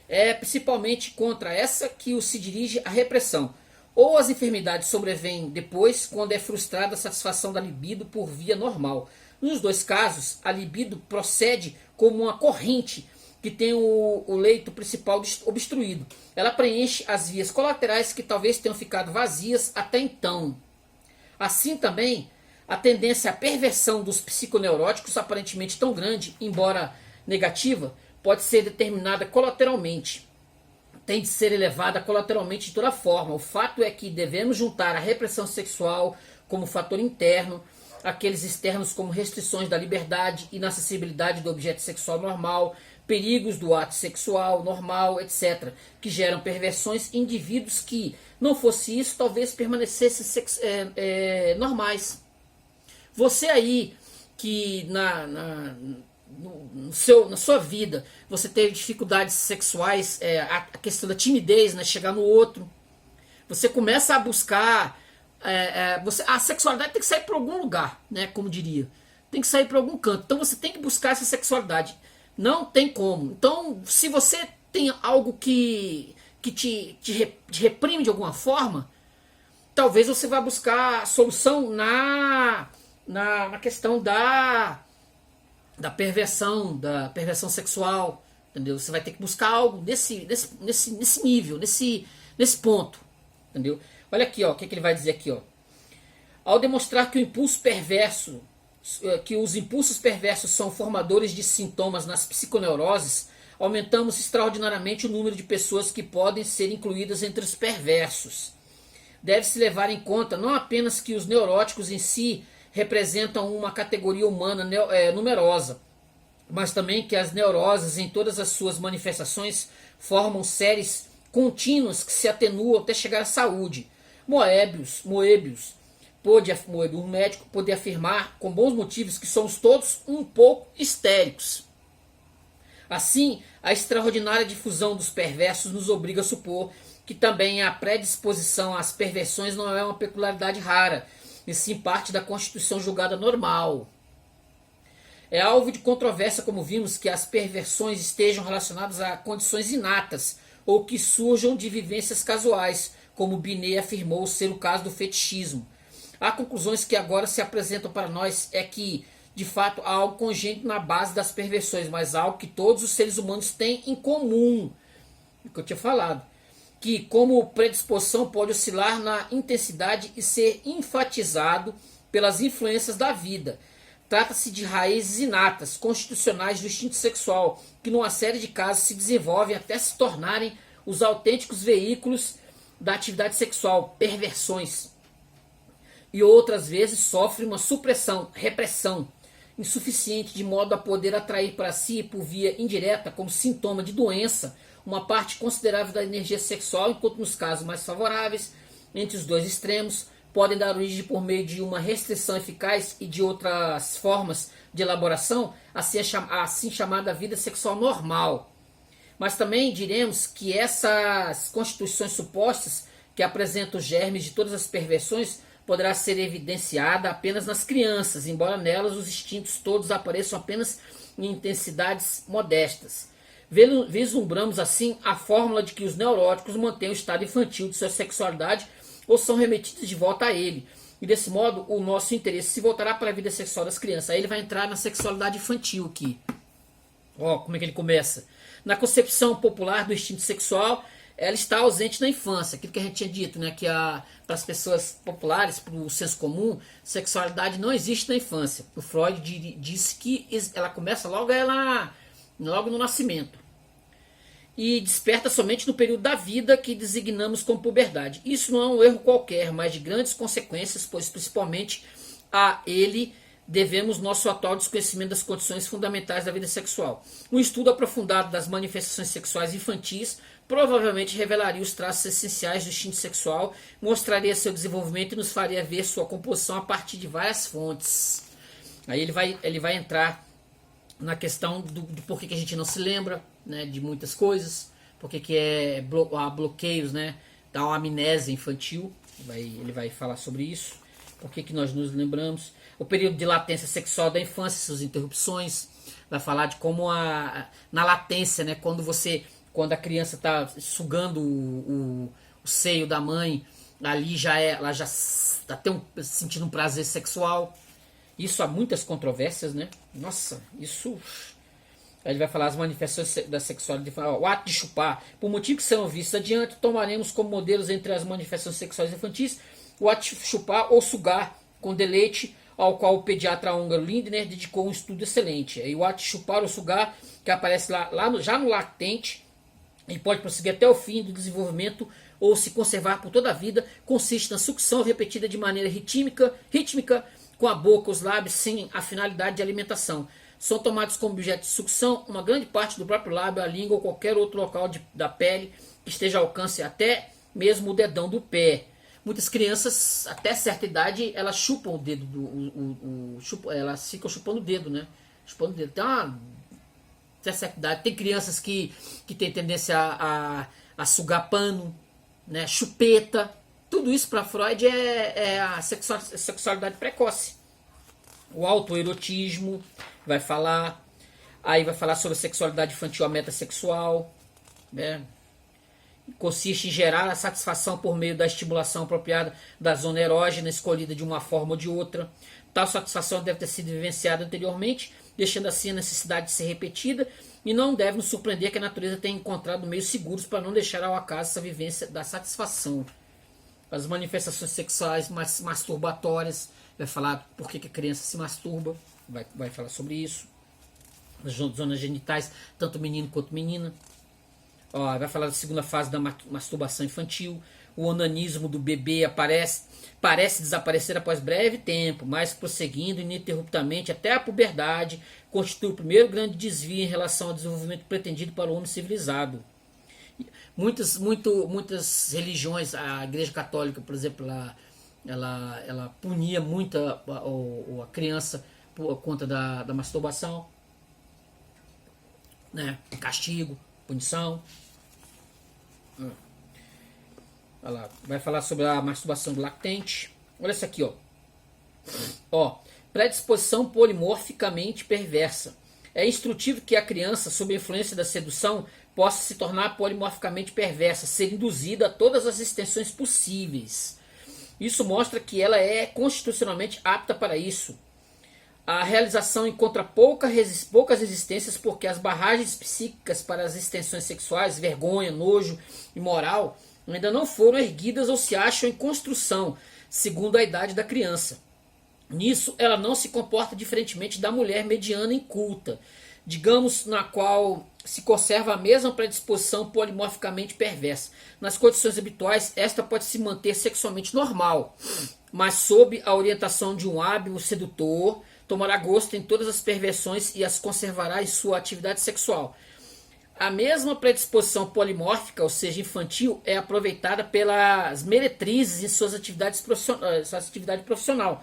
É principalmente contra essa que se dirige a repressão. Ou as enfermidades sobrevêm depois, quando é frustrada a satisfação da libido por via normal. Nos dois casos, a libido procede como uma corrente que tem o leito principal obstruído. Ela preenche as vias colaterais que talvez tenham ficado vazias até então. Assim também, a tendência à perversão dos psiconeuróticos, aparentemente tão grande, embora negativa, pode ser determinada colateralmente. Tem de ser elevada colateralmente de toda forma. O fato é que devemos juntar a repressão sexual como fator interno, aqueles externos como restrições da liberdade, inacessibilidade do objeto sexual normal, perigos do ato sexual normal, etc., que geram perversões em indivíduos que, não fosse isso, talvez permanecessem normais. Você aí que na sua vida você teve dificuldades sexuais, a questão da timidez, né, chegar no outro, você começa a buscar, a sexualidade tem que sair para algum lugar, né, como diria, tem que sair para algum canto, então você tem que buscar essa sexualidade, não tem como. Então, se você tem algo que te reprime de alguma forma, talvez você vá buscar a solução na questão da perversão sexual, entendeu? Você vai ter que buscar algo nesse nível, nesse ponto, entendeu? Olha aqui, ó, o que ele vai dizer aqui, ó. Ao demonstrar que os impulsos perversos são formadores de sintomas nas psiconeuroses, aumentamos extraordinariamente o número de pessoas que podem ser incluídas entre os perversos. Deve-se levar em conta não apenas que os neuróticos em si representam uma categoria humana numerosa, mas também que as neuroses em todas as suas manifestações formam séries contínuas que se atenuam até chegar à saúde. Moebius, um médico, pôde afirmar com bons motivos que somos todos um pouco histéricos. Assim, a extraordinária difusão dos perversos nos obriga a supor que também a predisposição às perversões não é uma peculiaridade rara, e sim parte da constituição julgada normal. É alvo de controvérsia, como vimos, que as perversões estejam relacionadas a condições inatas ou que surjam de vivências casuais, como Binet afirmou ser o caso do fetichismo. Há conclusões que agora se apresentam para nós é que, de fato, há algo congênito na base das perversões, mas algo que todos os seres humanos têm em comum, o que eu tinha falado, que como predisposição pode oscilar na intensidade e ser enfatizado pelas influências da vida. Trata-se de raízes inatas, constitucionais do instinto sexual, que numa série de casos se desenvolvem até se tornarem os autênticos veículos da atividade sexual, perversões. E outras vezes sofrem uma supressão, repressão, insuficiente de modo a poder atrair para si, por via indireta, como sintoma de doença, uma parte considerável da energia sexual, enquanto nos casos mais favoráveis, entre os dois extremos, podem dar origem por meio de uma restrição eficaz e de outras formas de elaboração, assim chamada vida sexual normal. Mas também diremos que essas constituições supostas, que apresentam os germes de todas as perversões, poderá ser evidenciada apenas nas crianças, embora nelas os instintos todos apareçam apenas em intensidades modestas. Vislumbramos assim a fórmula de que os neuróticos mantêm o estado infantil de sua sexualidade ou são remetidos de volta a ele. E desse modo o nosso interesse se voltará para a vida sexual das crianças. Aí ele vai entrar na sexualidade infantil aqui. Ó, como é que ele começa? Na concepção popular do instinto sexual, ela está ausente na infância. Aquilo que a gente tinha dito, né? Que para as pessoas populares, para o senso comum, sexualidade não existe na infância. O Freud disse que ela começa logo no nascimento. e desperta somente no período da vida que designamos como puberdade. Isso não é um erro qualquer, mas de grandes consequências, pois principalmente a ele devemos nosso atual desconhecimento das condições fundamentais da vida sexual. Um estudo aprofundado das manifestações sexuais infantis provavelmente revelaria os traços essenciais do instinto sexual, mostraria seu desenvolvimento e nos faria ver sua composição a partir de várias fontes. Aí ele vai entrar na questão do porquê que a gente não se lembra, né, de muitas coisas, porque que há bloqueios, né, da amnésia infantil, ele vai falar sobre isso, por que nós nos lembramos, o período de latência sexual da infância, suas interrupções, vai falar de como na latência, né, quando a criança está sugando o seio da mãe, ali ela já está sentindo um prazer sexual. Isso há muitas controvérsias, né? Nossa, isso. Aí ele vai falar as manifestações da sexualidade. O ato de chupar, por motivo que serão vistos adiante, tomaremos como modelos entre as manifestações sexuais infantis o ato de chupar ou sugar com deleite, ao qual o pediatra húngaro Lindner dedicou um estudo excelente. E o ato de chupar ou sugar, que aparece já no latente, e pode prosseguir até o fim do desenvolvimento ou se conservar por toda a vida, consiste na sucção repetida de maneira rítmica com a boca, os lábios, sem a finalidade de alimentação. São tomados como objeto de sucção uma grande parte do próprio lábio, a língua ou qualquer outro local da pele que esteja ao alcance, até mesmo o dedão do pé. Muitas crianças, até certa idade, elas chupam o dedo, elas ficam chupando o dedo, né? Chupando o dedo. Até certa idade. Tem crianças que têm tendência a sugar pano, né? Chupeta. Tudo isso para Freud é a sexualidade precoce. O autoerotismo vai falar. Aí vai falar sobre a sexualidade infantil, a metasexual, né? Consiste em gerar a satisfação por meio da estimulação apropriada da zona erógena escolhida de uma forma ou de outra. Tal satisfação deve ter sido vivenciada anteriormente, deixando assim a necessidade de ser repetida, e não deve nos surpreender que a natureza tenha encontrado meios seguros para não deixar ao acaso essa vivência da satisfação. As manifestações sexuais masturbatórias, vai falar por que a criança se masturba, vai falar sobre isso. As zonas genitais, tanto menino quanto menina. Vai falar da segunda fase da masturbação infantil. O onanismo do bebê parece desaparecer após breve tempo, mas prosseguindo ininterruptamente até a puberdade, constitui o primeiro grande desvio em relação ao desenvolvimento pretendido para o homem civilizado. Muitas religiões, a Igreja Católica, por exemplo, ela punia muito a criança por conta da masturbação, né? Castigo, punição. Olha lá, vai falar sobre a masturbação do lactente. Olha isso aqui, predisposição polimorficamente perversa. É instrutivo que a criança, sob a influência da sedução, possa se tornar polimorficamente perversa, ser induzida a todas as extensões possíveis. Isso mostra que ela é constitucionalmente apta para isso. A realização encontra poucas resistências porque as barragens psíquicas para as extensões sexuais, vergonha, nojo e moral, ainda não foram erguidas ou se acham em construção, segundo a idade da criança. Nisso, ela não se comporta diferentemente da mulher mediana inculta, digamos, na qual se conserva a mesma predisposição polimorficamente perversa. Nas condições habituais, esta pode se manter sexualmente normal, mas sob a orientação de um hábil sedutor, tomará gosto em todas as perversões e as conservará em sua atividade sexual. A mesma predisposição polimórfica, ou seja, infantil, é aproveitada pelas meretrizes em suas atividades sua atividade profissional.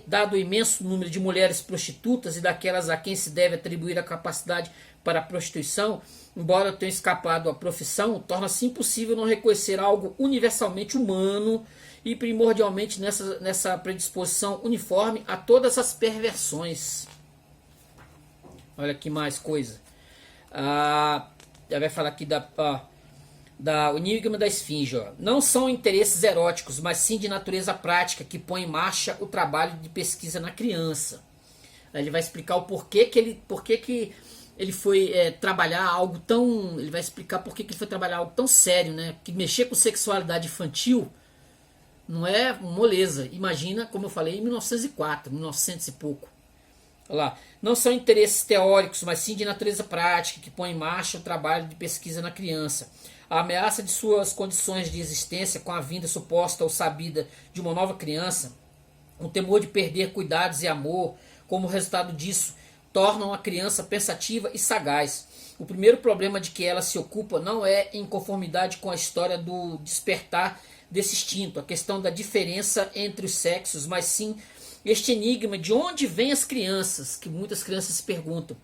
Dado o imenso número de mulheres prostitutas e daquelas a quem se deve atribuir a capacidade para a prostituição, embora tenham escapado à profissão, torna-se impossível não reconhecer algo universalmente humano e primordialmente nessa predisposição uniforme a todas as perversões. Olha que mais coisa. Já vai falar aqui da enigma da esfinge. Não são interesses eróticos, mas sim de natureza prática que põe em marcha o trabalho de pesquisa na criança. Aí ele vai explicar o porquê que ele foi trabalhar algo tão... Ele vai explicar porquê que ele foi trabalhar algo tão sério, né? Que mexer com sexualidade infantil não é moleza. Imagina, como eu falei, em 1904, 1900 e pouco. Olha lá, não são interesses teóricos, mas sim de natureza prática, que põe em marcha o trabalho de pesquisa na criança. A ameaça de suas condições de existência com a vinda suposta ou sabida de uma nova criança, o temor de perder cuidados e amor, como resultado disso, tornam a criança pensativa e sagaz. O primeiro problema de que ela se ocupa não é em conformidade com a história do despertar desse instinto, a questão da diferença entre os sexos, mas sim este enigma de onde vêm as crianças, que muitas crianças se perguntam.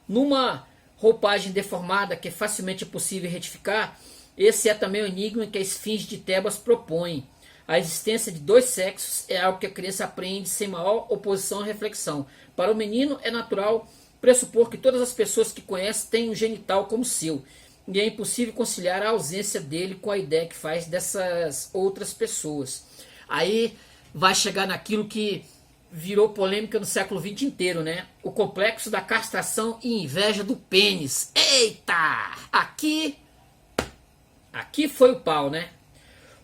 Numa roupagem deformada que facilmente é possível retificar, esse é também o enigma que a esfinge de Tebas propõe. A existência de dois sexos é algo que a criança aprende sem maior oposição à reflexão. Para o menino é natural pressupor que todas as pessoas que conhece têm um genital como seu, e é impossível conciliar a ausência dele com a ideia que faz dessas outras pessoas. Aí vai chegar naquilo que virou polêmica no século XX inteiro, né? O complexo da castração e inveja do pênis. Eita! Aqui foi o pau, né?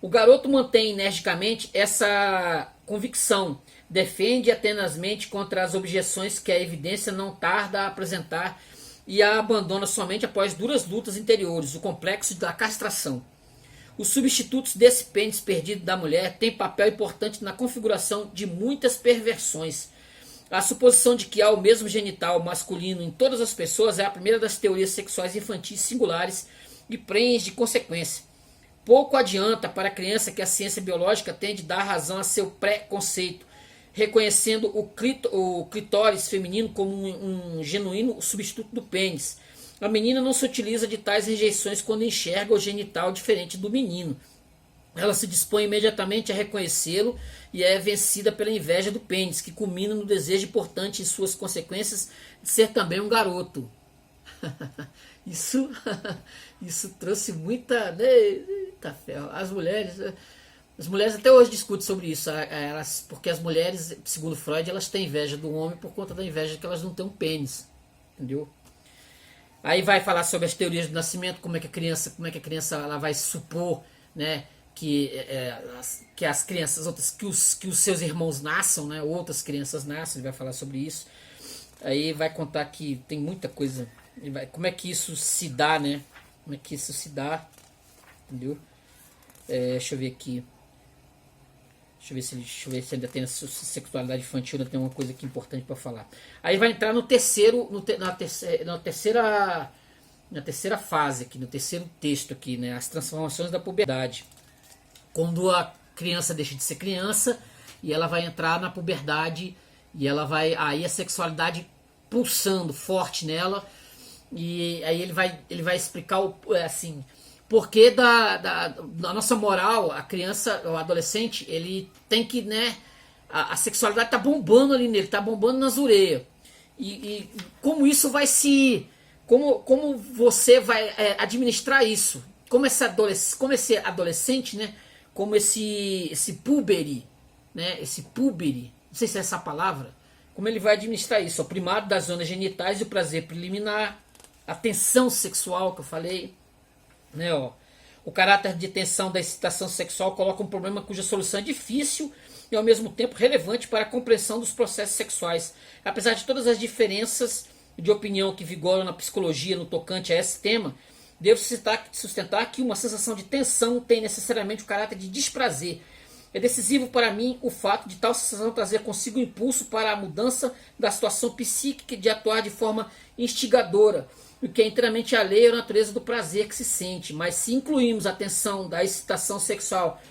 O garoto mantém energicamente essa convicção, defende-a tenazmente contra as objeções que a evidência não tarda a apresentar e a abandona somente após duras lutas interiores, o complexo da castração. Os substitutos desse pênis perdido da mulher têm papel importante na configuração de muitas perversões. A suposição de que há o mesmo genital masculino em todas as pessoas é a primeira das teorias sexuais infantis singulares e prenhes de consequência. Pouco adianta para a criança que a ciência biológica tende a dar razão a seu pré-conceito, reconhecendo o clitóris feminino como um genuíno substituto do pênis. A menina não se utiliza de tais rejeições quando enxerga o genital diferente do menino. Ela se dispõe imediatamente a reconhecê-lo e é vencida pela inveja do pênis, que culmina no desejo importante em suas consequências de ser também um garoto. Isso trouxe muita, eita ferro. As mulheres até hoje discutem sobre isso, porque as mulheres, segundo Freud, elas têm inveja do homem por conta da inveja que elas não têm um pênis, entendeu? Aí vai falar sobre as teorias do nascimento, como é que a criança ela vai supor, né, que as crianças, que os seus irmãos nasçam, né, outras crianças nascem, ele vai falar sobre isso. Aí vai contar que tem muita coisa, como é que isso se dá, né, como é que isso se dá, entendeu? Deixa eu ver aqui. Deixa eu ver se ainda tem sexualidade infantil, ainda tem uma coisa aqui importante para falar. Aí vai entrar na terceira fase aqui, no terceiro texto aqui, né? As transformações da puberdade. Quando a criança deixa de ser criança e ela vai entrar na puberdade e aí a sexualidade pulsando forte nela, e aí ele vai explicar assim, porque da nossa moral, a criança, o adolescente, ele tem que, né, a sexualidade tá bombando ali nele, tá bombando nas ureias. E como isso vai como você vai administrar isso? Como esse adolescente, né, como esse púbere, né, não sei se é essa palavra, como ele vai administrar isso? O primado das zonas genitais e o prazer preliminar, a tensão sexual que eu falei, né, ó. O caráter de tensão da excitação sexual coloca um problema cuja solução é difícil e ao mesmo tempo relevante para a compreensão dos processos sexuais. Apesar de todas as diferenças de opinião que vigoram na psicologia no tocante a esse tema, devo sustentar que uma sensação de tensão tem necessariamente o caráter de desprazer. É decisivo para mim o fato de tal sensação trazer consigo o impulso para a mudança da situação psíquica e de atuar de forma instigadora, o que é inteiramente alheio à natureza do prazer que se sente. Mas se incluirmos a tensão da excitação sexual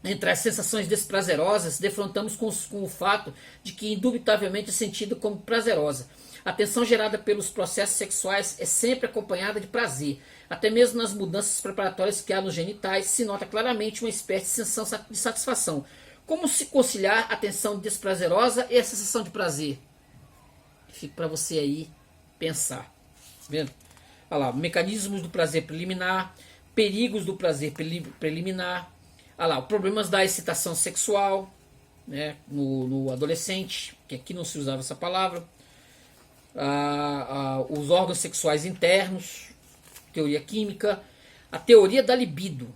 entre as sensações desprazerosas, defrontamos com o fato de que indubitavelmente é sentida como prazerosa. A tensão gerada pelos processos sexuais é sempre acompanhada de prazer. Até mesmo nas mudanças preparatórias que há nos genitais, se nota claramente uma espécie de sensação de satisfação. Como se conciliar a tensão desprazerosa e a sensação de prazer? Fica para você aí pensar. Vendo? Olha lá, mecanismos do prazer preliminar, perigos do prazer preliminar, olha lá, problemas da excitação sexual, né, no adolescente, que aqui não se usava essa palavra, os órgãos sexuais internos, teoria química, a teoria da libido,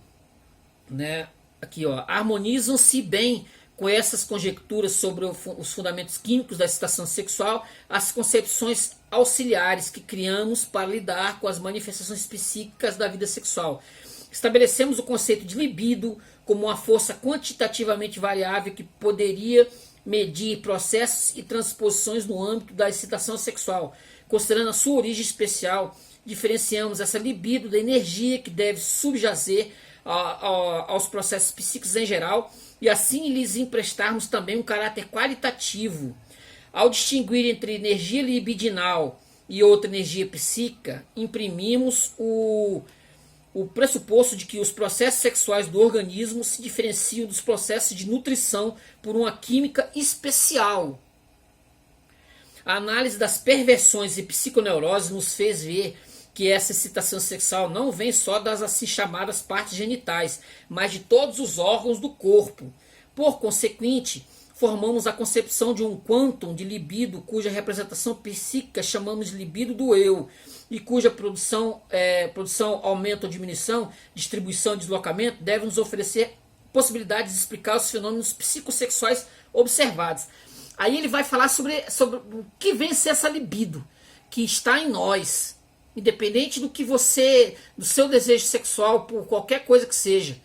né, aqui ó, harmonizam-se bem com essas conjecturas sobre os fundamentos químicos da excitação sexual, as concepções auxiliares que criamos para lidar com as manifestações psíquicas da vida sexual. Estabelecemos o conceito de libido como uma força quantitativamente variável que poderia medir processos e transposições no âmbito da excitação sexual. Considerando a sua origem especial, diferenciamos essa libido da energia que deve subjazer aos processos psíquicos em geral, e assim lhes emprestarmos também um caráter qualitativo. Ao distinguir entre energia libidinal e outra energia psíquica, imprimimos o pressuposto de que os processos sexuais do organismo se diferenciam dos processos de nutrição por uma química especial. A análise das perversões e psiconeuroses nos fez ver que essa excitação sexual não vem só das assim chamadas partes genitais, mas de todos os órgãos do corpo. Por consequente, formamos a concepção de um quantum de libido, cuja representação psíquica chamamos de libido do eu, e cuja produção, aumento ou diminuição, distribuição e deslocamento deve nos oferecer possibilidades de explicar os fenômenos psicossexuais observados. Aí ele vai falar sobre o que vem a ser essa libido, que está em nós, independente do seu desejo sexual, por qualquer coisa que seja.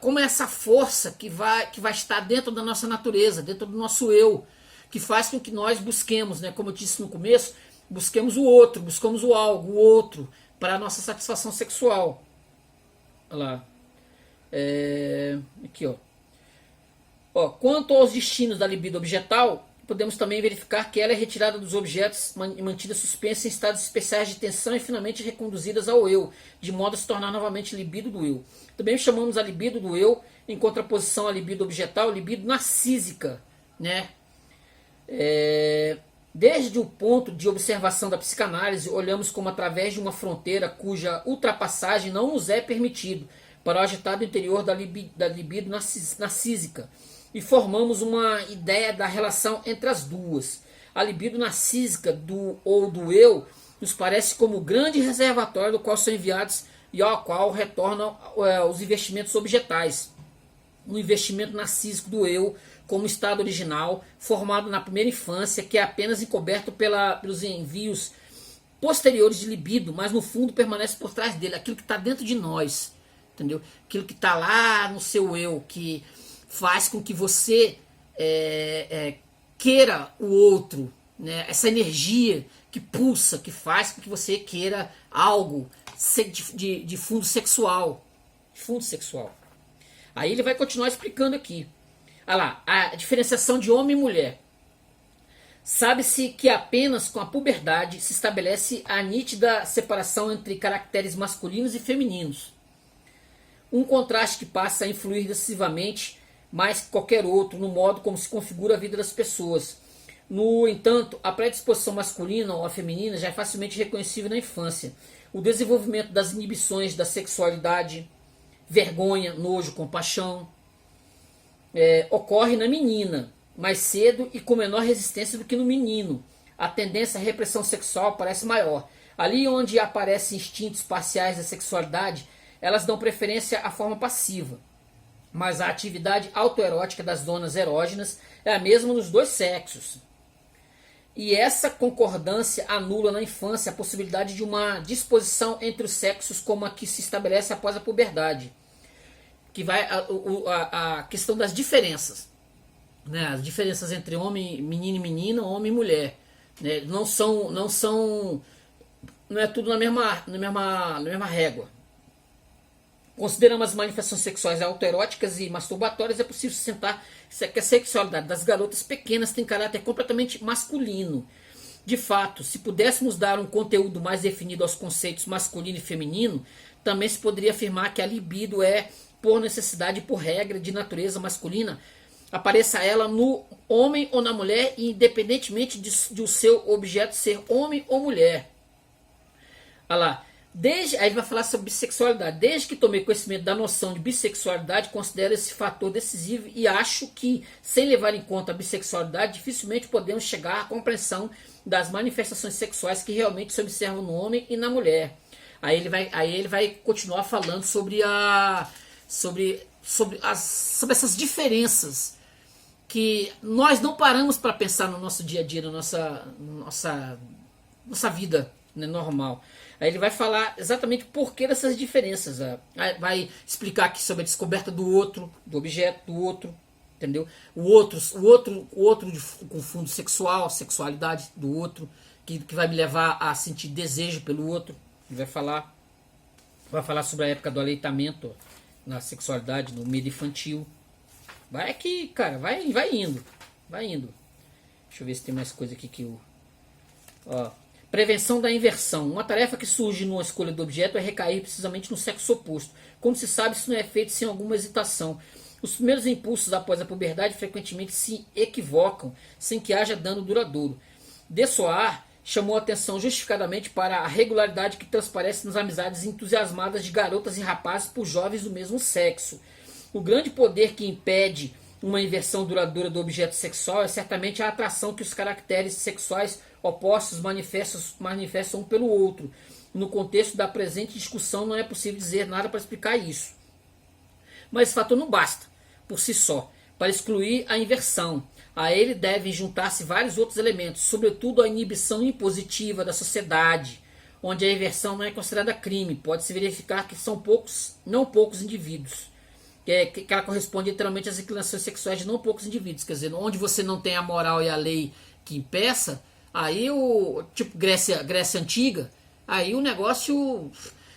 Como é essa força que vai estar dentro da nossa natureza, dentro do nosso eu, que faz com que nós busquemos, né, como eu disse no começo, busquemos o outro, buscamos o algo, o outro, para a nossa satisfação sexual. Olha lá. Aqui, ó. Quanto aos destinos da libido objetal, podemos também verificar que ela é retirada dos objetos e mantida suspensa em estados especiais de tensão e finalmente reconduzidas ao eu, de modo a se tornar novamente libido do eu. Também chamamos a libido do eu, em contraposição à libido objetal, libido narcísica, né? Desde o ponto de observação da psicanálise, olhamos como através de uma fronteira cuja ultrapassagem não nos é permitido para o agitado interior da libido narcísica, e formamos uma ideia da relação entre as duas. A libido narcísica do eu nos parece como o grande reservatório do qual são enviados e ao qual retornam os investimentos objetais. O investimento narcísico do eu como estado original, formado na primeira infância, que é apenas encoberto pelos envios posteriores de libido, mas no fundo permanece por trás dele, aquilo que está dentro de nós, entendeu? Aquilo que está lá no seu eu, que faz com que você queira o outro, né? Essa energia que pulsa, que faz com que você queira algo de fundo sexual. Aí ele vai continuar explicando aqui. Olha lá, a diferenciação de homem e mulher. Sabe-se que apenas com a puberdade se estabelece a nítida separação entre caracteres masculinos e femininos. Um contraste que passa a influir decisivamente mais que qualquer outro no modo como se configura a vida das pessoas. No entanto, a predisposição masculina ou a feminina já é facilmente reconhecível na infância. O desenvolvimento das inibições da sexualidade, vergonha, nojo, compaixão, ocorre na menina mais cedo e com menor resistência do que no menino. A tendência à repressão sexual parece maior. Ali onde aparecem instintos parciais da sexualidade, elas dão preferência à forma passiva. Mas a atividade autoerótica das zonas erógenas é a mesma nos dois sexos. E essa concordância anula na infância a possibilidade de uma disposição entre os sexos como a que se estabelece após a puberdade. Que vai a questão das diferenças. Né? As diferenças entre homem, menino e menina, homem e mulher. Né? Não é tudo na mesma régua. Considerando as manifestações sexuais autoeróticas e masturbatórias, é possível sustentar que a sexualidade das garotas pequenas tem caráter completamente masculino. De fato, se pudéssemos dar um conteúdo mais definido aos conceitos masculino e feminino, também se poderia afirmar que a libido é, por necessidade e por regra de natureza masculina, apareça ela no homem ou na mulher, independentemente de o seu objeto ser homem ou mulher. Olha lá. Aí ele vai falar sobre bissexualidade. Desde que tomei conhecimento da noção de bissexualidade, considero esse fator decisivo e acho que, sem levar em conta a bissexualidade, dificilmente podemos chegar à compreensão das manifestações sexuais que realmente se observam no homem e na mulher. Aí ele vai continuar falando sobre essas diferenças, que nós não paramos para pensar no nosso dia a dia, na nossa vida, né, normal. Aí ele vai falar exatamente o porquê dessas diferenças. Vai explicar aqui sobre a descoberta do outro, do objeto do outro, entendeu? O outro com fundo sexual, sexualidade do outro, que vai me levar a sentir desejo pelo outro. Ele vai falar sobre a época do aleitamento na sexualidade, no meio infantil. Vai aqui, cara, vai indo. Deixa eu ver se tem mais coisa aqui que eu... Ó, prevenção da inversão. Uma tarefa que surge numa escolha do objeto é recair precisamente no sexo oposto. Como se sabe, isso não é feito sem alguma hesitação. Os primeiros impulsos após a puberdade frequentemente se equivocam, sem que haja dano duradouro. Dessoir chamou a atenção justificadamente para a regularidade que transparece nas amizades entusiasmadas de garotas e rapazes por jovens do mesmo sexo. O grande poder que impede uma inversão duradoura do objeto sexual é certamente a atração que os caracteres sexuais opostos manifestam um pelo outro. No contexto da presente discussão não é possível dizer nada para explicar isso. Mas esse fator não basta, por si só, para excluir a inversão. A ele devem juntar-se vários outros elementos, sobretudo a inibição impositiva da sociedade, onde a inversão não é considerada crime. Pode-se verificar que são não poucos indivíduos. Que ela corresponde literalmente às inclinações sexuais de não poucos indivíduos. Quer dizer, onde você não tem a moral e a lei que impeça, aí tipo Grécia Antiga, aí o negócio...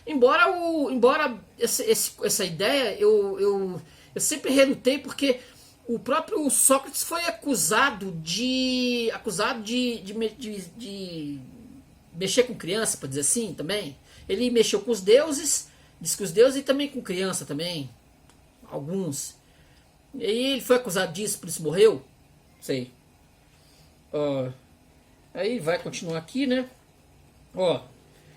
Embora essa ideia eu sempre relutei, porque o próprio Sócrates foi acusado de mexer com criança, para dizer assim, também. Ele mexeu com os deuses, disse que os deuses, e também com criança também, alguns. E aí ele foi acusado disso, por isso morreu, sei. Aí vai continuar aqui, né?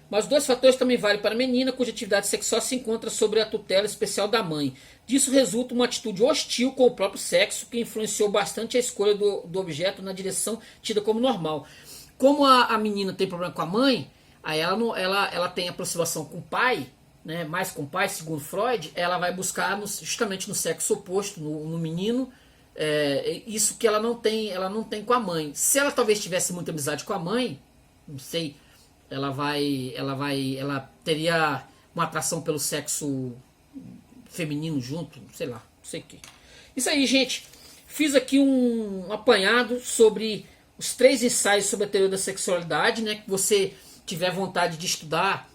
Mas dois fatores também valem para a menina, cuja atividade sexual se encontra sob a tutela especial da mãe. Disso resulta uma atitude hostil com o próprio sexo, que influenciou bastante a escolha do objeto na direção tida como normal. Como a menina tem problema com a mãe, aí ela tem aproximação com o pai, né, mais com o pai, segundo Freud, ela vai buscar justamente no sexo oposto, no menino, isso que ela não tem com a mãe. Se ela talvez tivesse muita amizade com a mãe, não sei, ela teria uma atração pelo sexo feminino junto, sei lá, não sei o que. Isso aí, gente. Fiz aqui um apanhado sobre os 3 ensaios sobre a teoria da sexualidade, né? Que você tiver vontade de estudar,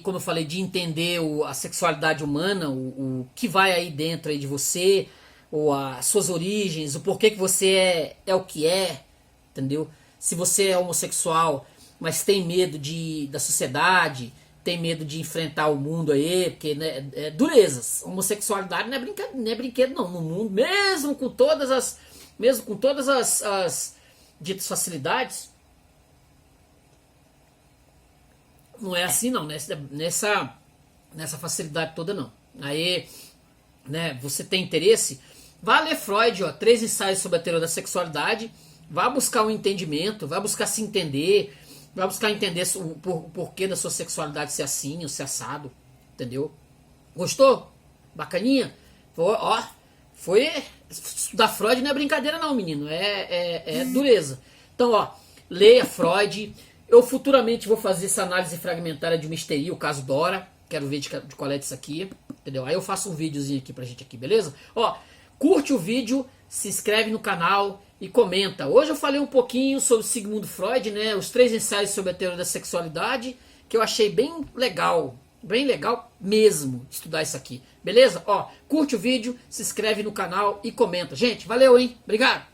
como eu falei, de entender a sexualidade humana, o que vai aí dentro aí de você, ou as suas origens, o porquê que você é o que é, entendeu? Se você é homossexual, mas tem medo da sociedade, tem medo de enfrentar o mundo aí, porque, né, durezas. Homossexualidade não é brinquedo não, no mundo, mesmo com todas as ditas facilidades, não é assim não, nessa facilidade toda não. Aí, né, você tem interesse, vá ler Freud, 3 ensaios sobre a teoria da sexualidade, vá buscar um entendimento, vá buscar se entender, vai buscar entender o porquê da sua sexualidade ser assim ou ser assado, entendeu? Gostou? Bacaninha? Foi estudar Freud não é brincadeira não, menino, é dureza. Então, leia Freud. Eu futuramente vou fazer essa análise fragmentária de uma histeria, o caso Dora, quero ver de qual é disso aqui, entendeu? Aí eu faço um videozinho aqui pra gente aqui, beleza? Curte o vídeo, se inscreve no canal e comenta. Hoje eu falei um pouquinho sobre Sigmund Freud, né? Os 3 ensaios sobre a teoria da sexualidade, que eu achei bem legal mesmo estudar isso aqui, beleza? Curte o vídeo, se inscreve no canal e comenta. Gente, valeu, hein? Obrigado!